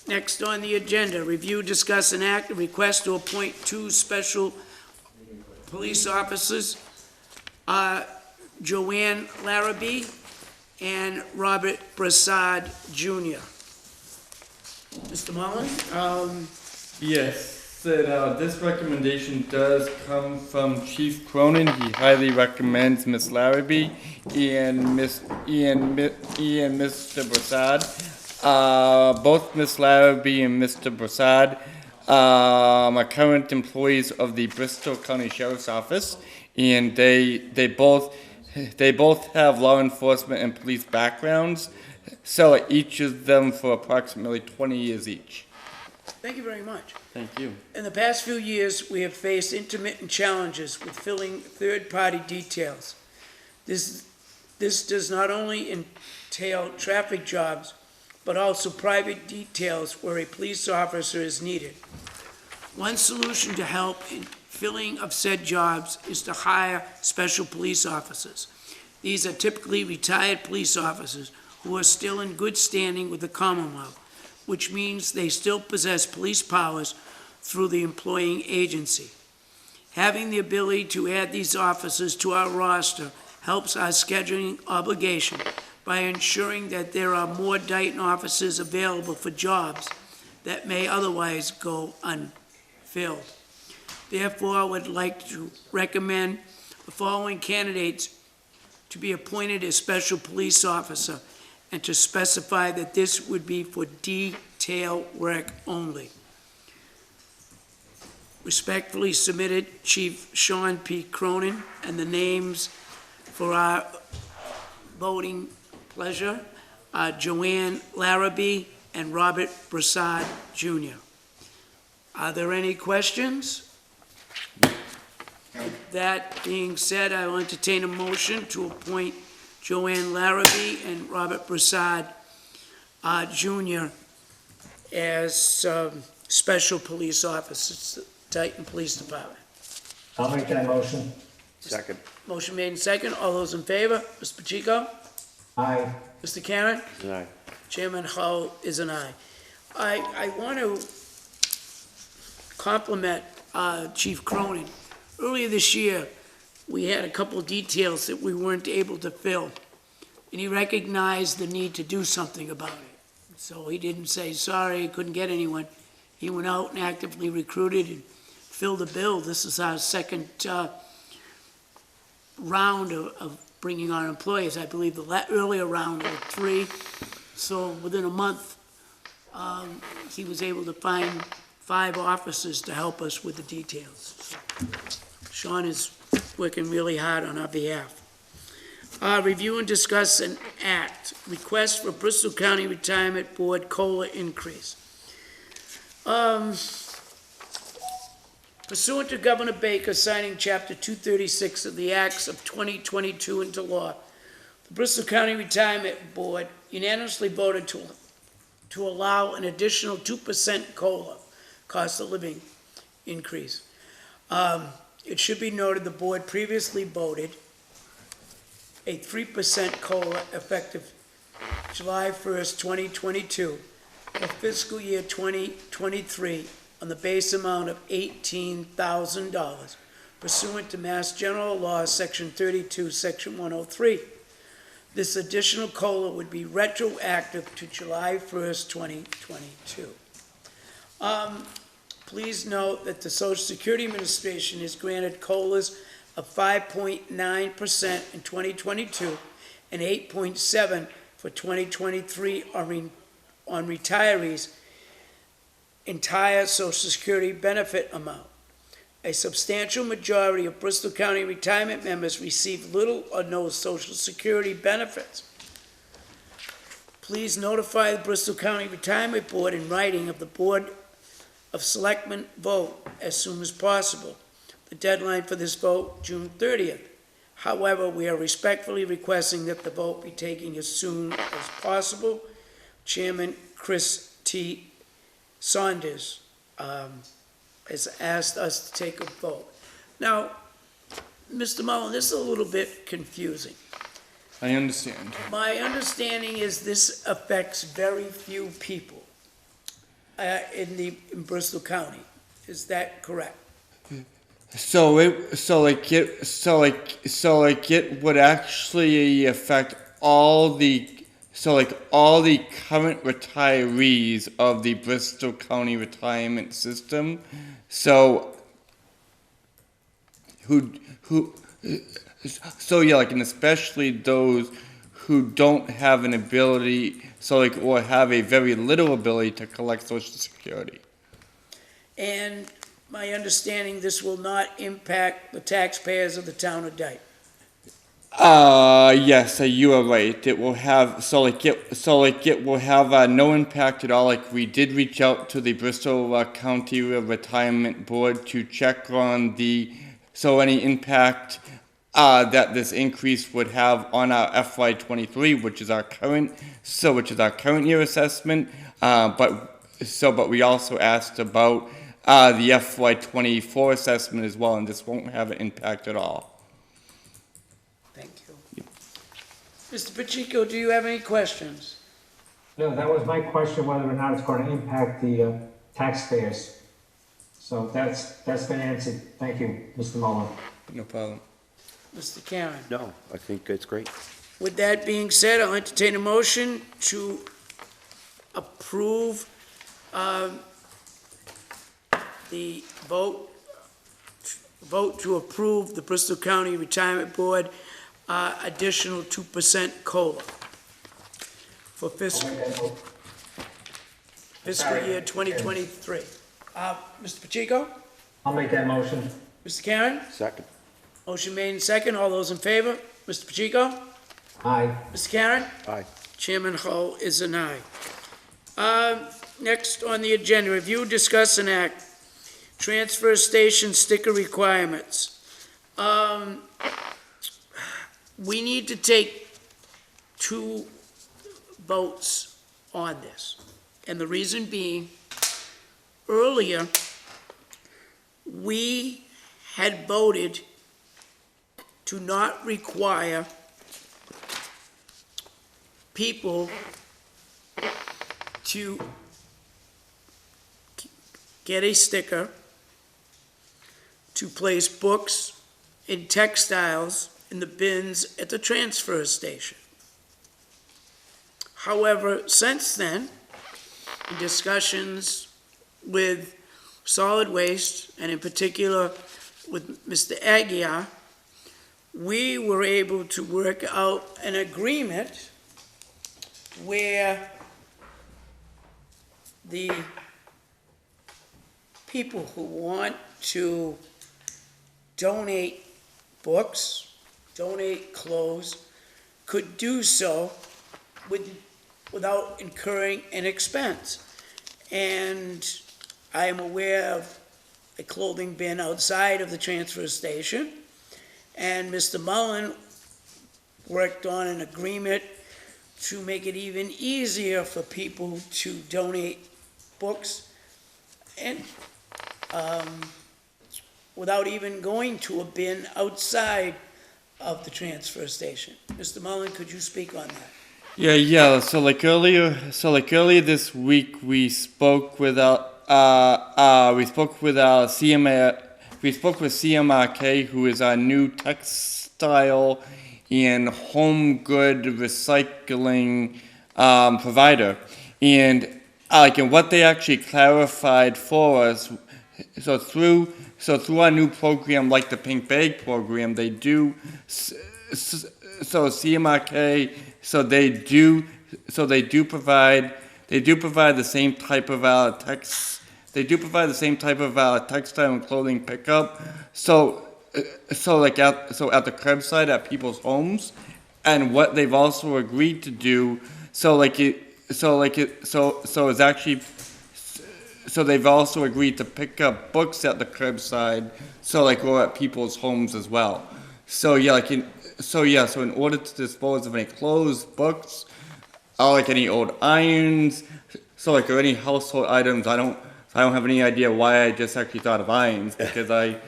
Next on the agenda, review, discuss, and act a request to appoint 2 special police officers, Joanne Larrabee and Robert Brassard Jr. Mr. Mullen? Yes, this recommendation does come from Chief Cronin. He highly recommends Miss Larrabee and Mr. Brassard. Both Miss Larrabee and Mr. Brassard are current employees of the Bristol County Sheriff's Office, and they both have law enforcement and police backgrounds. sell each of them for approximately 20 years each. Thank you very much. Thank you. In the past few years, we have faced intermittent challenges with filling third-party details. This does not only entail traffic jobs, but also private details where a police officer is needed. One solution to help in filling of said jobs is to hire special police officers. These are typically retired police officers who are still in good standing with the Commonwealth, which means they still possess police powers through the employing agency. Having the ability to add these officers to our roster helps our scheduling obligation by ensuring that there are more Dayton officers available for jobs that may otherwise go unfilled. Therefore, I would like to recommend the following candidates to be appointed as special police officer and to specify that this would be for detail work only. Respectfully submitted, Chief Sean P. Cronin, and the names for our voting pleasure are Joanne Larrabee and Robert Broussard Jr. Are there any questions? That being said, I will entertain a motion to appoint Joanne Larrabee and Robert Broussard Jr. as special police officers, Dayton Police Department. I'll make that motion. Second. Motion made in second. All those in favor? Mr. Pacheco? Aye. Mr. Karen? Aye. Chairman Hull is an aye. I want to compliment Chief Cronin. Earlier this year, we had a couple of details that we weren't able to fill, and he recognized the need to do something about it. So he didn't say, sorry, he couldn't get anyone. He went out and actively recruited and filled the bill. This is our second round of bringing on employees. I believe the earlier round were 3. So within a month, he was able to find 5 officers to help us with the details. Sean is working really hard on our behalf. Review and discuss an act, request for Bristol County Retirement Board COLA increase. Pursuant to Governor Baker signing Chapter 236 of the Acts of 2022 into law, the Bristol County Retirement Board unanimously voted to allow an additional 2% COLA, cost of living increase. It should be noted the board previously voted a 3% COLA effective July 1st, 2022, for fiscal year 2023 on the base amount of $18,000 pursuant to Mass General Law, Section 32, Section 103. This additional COLA would be retroactive to July 1st, 2022. Please note that the Social Security Administration has granted COLAs of 5.9% in 2022 and 8.7% for 2023 on retirees' entire Social Security benefit amount. A substantial majority of Bristol County retirement members receive little or no Social Security benefits. Please notify the Bristol County Retirement Board in writing of the Board of Selectmen vote as soon as possible. The deadline for this vote, June 30th. However, we are respectfully requesting that the vote be taken as soon as possible. Chairman Chris T. Saunders has asked us to take a vote. Now, Mr. Mullen, this is a little bit confusing. I understand. My understanding is this affects very few people in Bristol County. Is that correct? So it would actually affect all the current retirees of the Bristol County retirement system. So and especially those who don't have an ability, or have a very little ability to collect Social Security. And my understanding, this will not impact the taxpayers of the town of Dayton. Yes, you are right. It will have, it will have, no impact at all. Like, we did reach out to the Bristol County Retirement Board to check on any impact, that this increase would have on our FY '23, which is our current year assessment. But we also asked about, the FY '24 assessment as well, and this won't have an impact at all. Thank you. Mr. Pacheco, do you have any questions? No, that was my question, whether or not it's going to impact the taxpayers. So that's been answered. Thank you, Mr. Mullin. No problem. Mr. Karen? No, I think it's great. With that being said, I'll entertain a motion to approve the vote to approve the Bristol County Retirement Board additional 2% COLA for fiscal year 2023. Mr. Pacheco? I'll make that motion. Mr. Karen? Second. Motion made in second. All those in favor? Mr. Pacheco? Aye. Mr. Karen? Aye. Chairman Hull is an aye. Next on the agenda, review, discuss, and act. Transfer station sticker requirements. We need to take 2 votes on this. And the reason being, earlier, we had voted to not require people to get a sticker to place books and textiles in the bins at the transfer station. However, since then, in discussions with solid waste, and in particular with Mr. Aguirre, we were able to work out an agreement where the people who want to donate books, donate clothes, could do so without incurring an expense. And I am aware of a clothing bin outside of the transfer station, and Mr. Mullin worked on an agreement to make it even easier for people to donate books and without even going to a bin outside of the transfer station. Mr. Mullin, could you speak on that? Yeah. So like earlier this week, we spoke with CMRK, who is our new textile and home good recycling provider, and what they actually clarified for us. So through our new program, like the Pink Bag program, they do. So CMRK, they do provide the same type of textile and clothing pickup. So at the curbside at people's homes, and what they've also agreed to do. So they've also agreed to pick up books at the curbside, or at people's homes as well. So in order to dispose of any clothes, books, or any old irons, or any household items, I don't have any idea why I just actually thought of irons, because I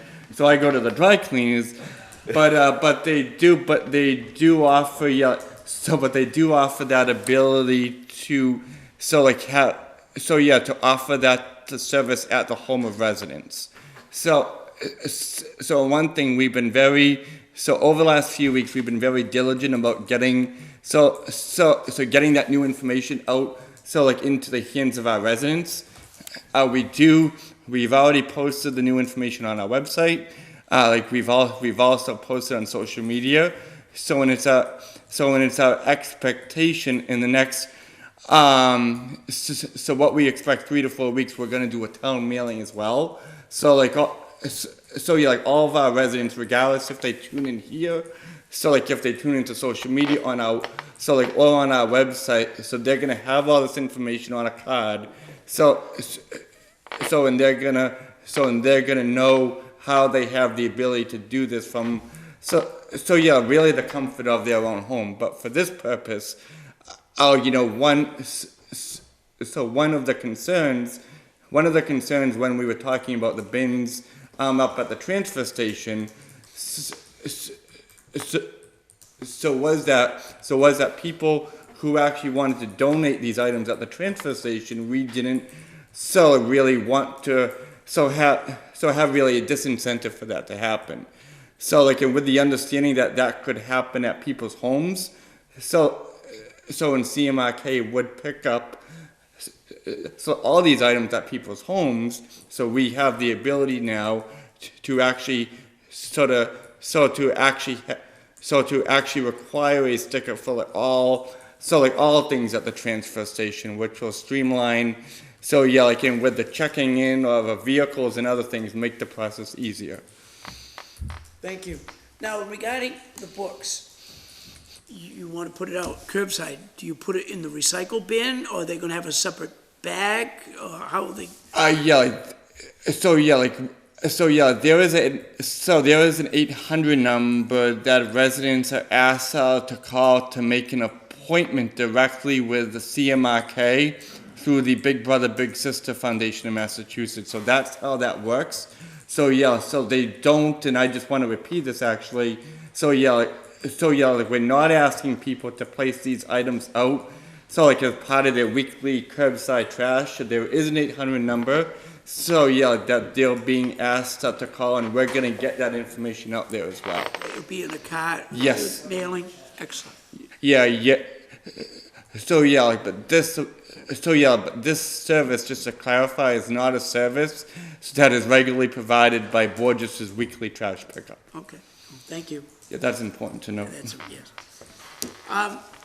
go to the dry cleaners, but they do offer that ability to to offer that service at the home of residence. So one thing over the last few weeks, we've been very diligent about getting that new information out, into the hands of our residents. We've already posted the new information on our website. We've also posted on social media. So it's our expectation in the next. So what we expect 3 to 4 weeks, we're going to do a town mailing as well. All of our residents, regardless if they tune in here, So like if they tune into social media on our, so like or on our website, so they're gonna have all this information on a card. And they're gonna know how they have the ability to do this from, so yeah, really the comfort of their own home. But for this purpose, one of the concerns when we were talking about the bins up at the transfer station, was that people who actually wanted to donate these items at the transfer station, we didn't really want to have really a disincentive for that to happen. So like, and with the understanding that that could happen at people's homes, so in CMRK would pick up all these items at people's homes, so we have the ability now to actually require a sticker for all things at the transfer station, which will streamline. So yeah, like with the checking in of the vehicles and other things, make the process easier. Thank you. Now, regarding the books, you want to put it out curbside. Do you put it in the recycle bin, or are they going to have a separate bag, or how are they? There is an 800 number that residents are asked to call to make an appointment directly with the CMRK through the Big Brother Big Sister Foundation in Massachusetts. So that's how that works. So they don't, and I just want to repeat this actually. We're not asking people to place these items out. So like as part of their weekly curbside trash, there is an 800 number. So that they're being asked to call, and we're gonna get that information out there as well. It'll be in a card? Yes. Mailing? Excellent. Yeah. But this service, just to clarify, is not a service that is regularly provided by Borges's weekly trash pickup. Okay, thank you. Yeah, that's important to know. That's, yes.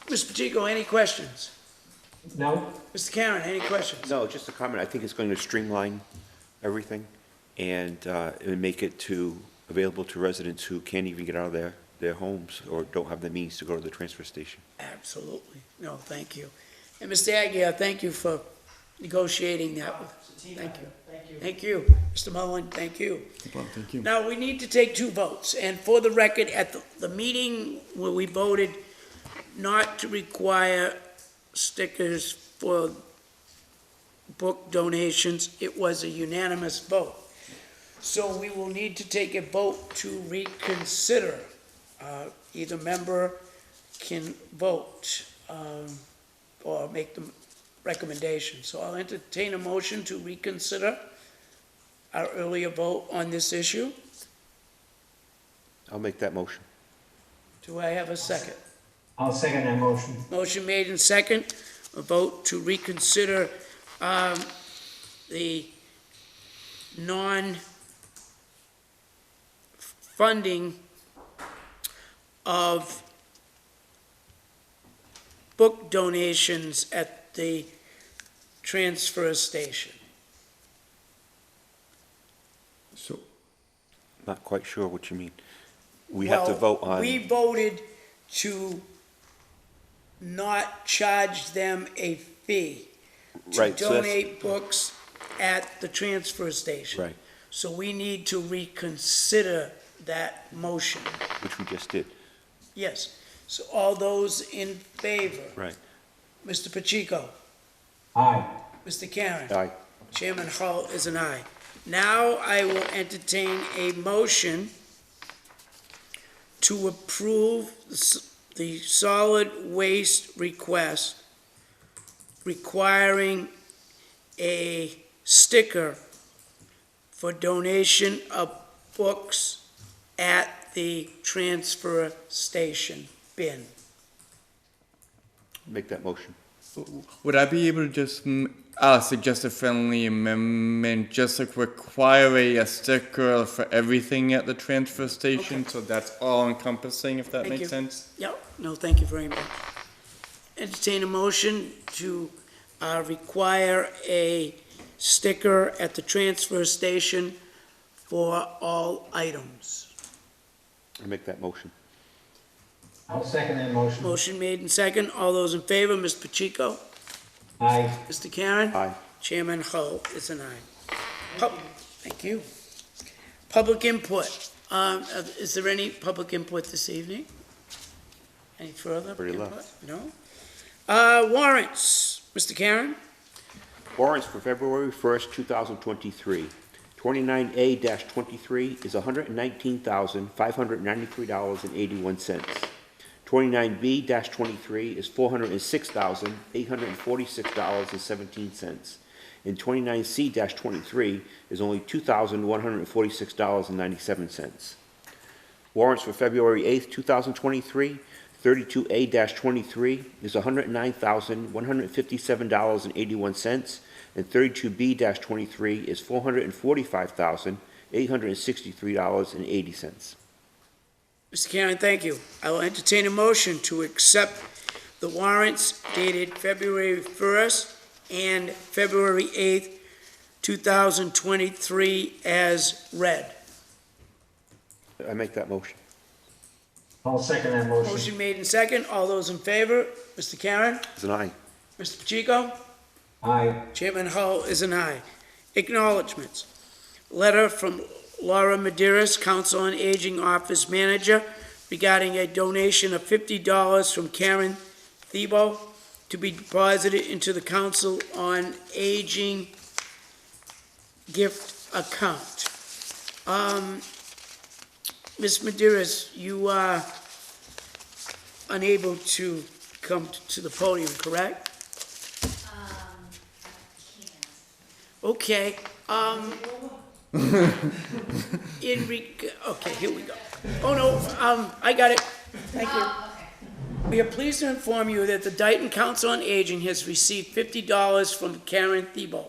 Mr. Pacheco, any questions? No? Mr. Karen, any questions? No, just a comment. I think it's going to streamline everything and make it available to residents who can't even get out of their homes or don't have the means to go to the transfer station. Absolutely. No, thank you. And Mr. Aguirre, thank you for negotiating that. Thank you. Thank you. Thank you. Mr. Mullen, thank you. Thank you. Now, we need to take two votes, and for the record, at the meeting where we voted not to require stickers for book donations, it was a unanimous vote. So we will need to take a vote to reconsider. Either member can vote or make the recommendation. So I'll entertain a motion to reconsider our earlier vote on this issue. I'll make that motion. Do I have a second? I'll second that motion. Motion made in second, a vote to reconsider the non-funding of book donations at the transfer station. So Not quite sure what you mean. We have to vote on. We voted to not charge them a fee to Right, so that's- donate books at the transfer station. Right, So we need to reconsider that motion. which we just did. Yes. So all those in favor? Right. Mr. Pacheco? Aye. Mr. Karen? Aye. Chairman Hull is an aye. Now I will entertain a motion to approve the solid waste request requiring a sticker for donation of books at the transfer station bin. Make that motion. would I be able to just suggest a friendly amendment, just like require a sticker for everything at the transfer station, so that's all encompassing, if that Thank makes you. sense? Yep, no, thank you very much. Entertain a motion to require a sticker at the transfer station for all items. I make that motion. I'll second that motion. Motion made and second. All those in favor, Mr. Pacheco? Aye. Mr. Karen? Aye. Chairman Hull is an aye. Thank you. Public input. Is there any public input this evening? Any further Pretty input? low. No? Warrants. Mr. Karen? Warrants for February 1st, 2023. 29A-23 is $119,593.81. 29B-23 is $406,846.17. And 29C-23 is only $2,146.97. Warrants for February 8th, 2023, 32A-23 is $109,157.81, and 32B-23 is $445,863.80. Mr. Karen, thank you. I will entertain a motion to accept the warrants dated February 1st and February 8th, 2023 as read. I make that motion. I'll second that motion. Motion made in second. All those in favor? Mr. Karen? It's an aye. Mr. Pacheco? Aye. Chairman Hull is an aye. Acknowledgements. Letter from Laura Maderas, Council on Aging Office Manager, regarding a donation of $50 from Karen Thebo to be deposited into the Council on Aging gift account. Ms. Maderas, you are unable to come to the podium, correct? Okay, okay, here we go. Oh, no, I got it. Thank you. We are pleased to inform you that the Dayton Council on Aging has received $50 from Karen Thebo.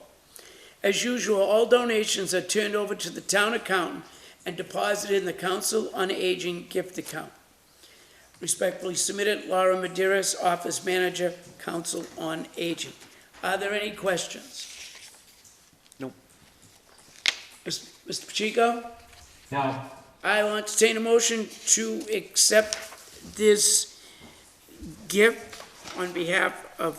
As usual, all donations are turned over to the town accountant and deposited in the Council on Aging gift account. Respectfully submitted, Laura Maderas, Office Manager, Council on Aging. Are there any questions? No. Mr. Pacheco? No. I will entertain a motion to accept this gift on behalf of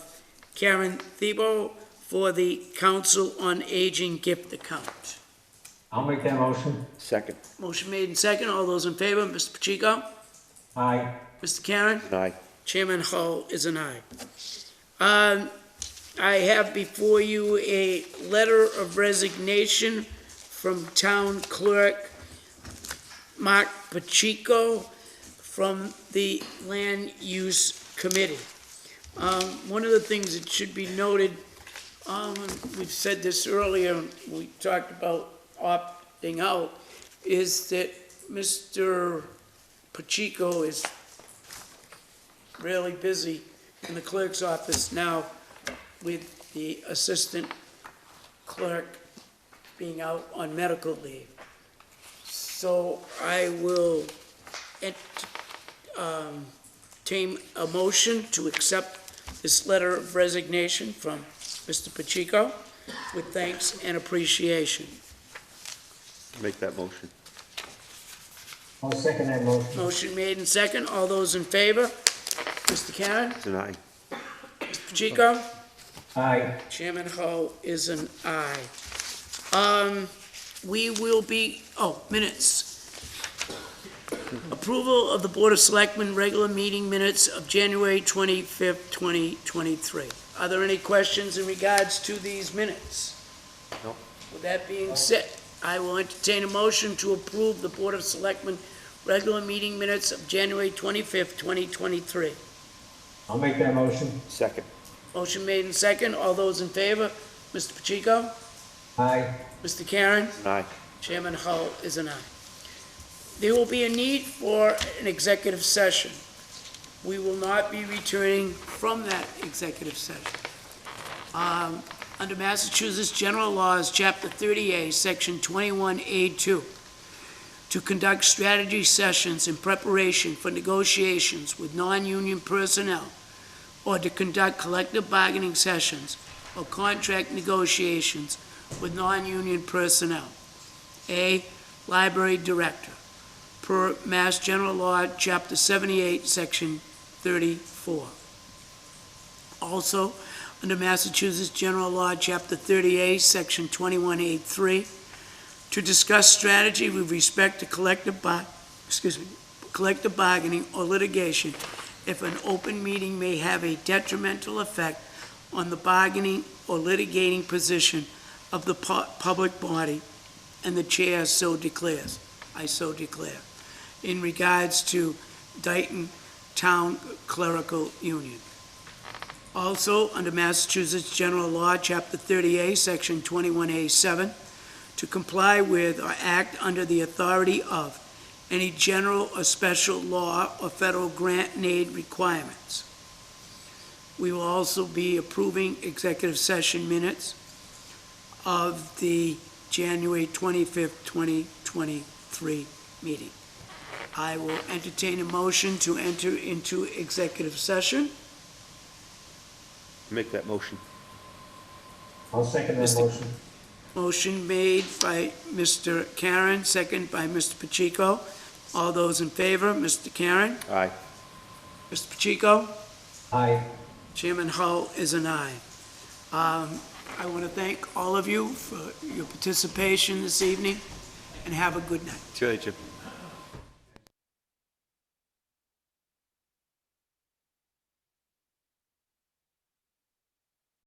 Karen Thebo for the Council on Aging gift account. I'll make that motion. Second. Motion made in second. All those in favor, Mr. Pacheco? Aye. Mr. Karen? An aye. Chairman Hull is an aye. I have before you a letter of resignation from Town Clerk Mark Pacheco from the Land Use Committee. One of the things that should be noted, we've said this earlier, we talked about opting out, is that Mr. Pacheco is really busy in the clerk's office now with the assistant clerk being out on medical leave. So I will entertain a motion to accept this letter of resignation from Mr. Pacheco with thanks and appreciation. Make that motion. I'll second that motion. Motion made in second. All those in favor? Mr. Karen? It's an aye. Mr. Pacheco? Aye. Chairman Hull is an aye. We will be, minutes. Approval of the Board of Selectmen regular meeting minutes of January 25th, 2023. Are there any questions in regards to these minutes? No. With that being said, I will entertain a motion to approve the Board of Selectmen regular meeting minutes of January 25th, 2023. I'll make that motion. Second. Motion made in second. All those in favor? Mr. Pacheco? Aye. Mr. Karen? An aye. Chairman Hull is an aye. There will be a need for an executive session. We will not be returning from that executive session. Under Massachusetts General Laws, Chapter 30A, Section 21A2, to conduct strategy sessions in preparation for negotiations with non-union personnel, or to conduct collective bargaining sessions or contract negotiations with non-union personnel. A, Library Director. per Mass General Law, Chapter 78, Section 34. Also, under Massachusetts General Law, Chapter 38, Section 21A3, to discuss strategy with respect to collective bargaining or litigation if an open meeting may have a detrimental effect on the bargaining or litigating position of the public body, and the chair so declares. I so declare. In regards to Dayton Town Clerical Union. Also, under Massachusetts General Law, Chapter 38, Section 21A7, to comply with or act under the authority of any general or special law or federal grant and aid requirements. We will also be approving executive session minutes of the January 25th, 2023 meeting. I will entertain a motion to enter into executive session. Make that motion. I'll second that motion. Motion made by Mr. Karen, second by Mr. Pacheco. All those in favor, Mr. Karen? Aye. Mr. Pacheco? Aye. Chairman Hull is an aye. I want to thank all of you for your participation this evening, and have a good night. See you later, Jim.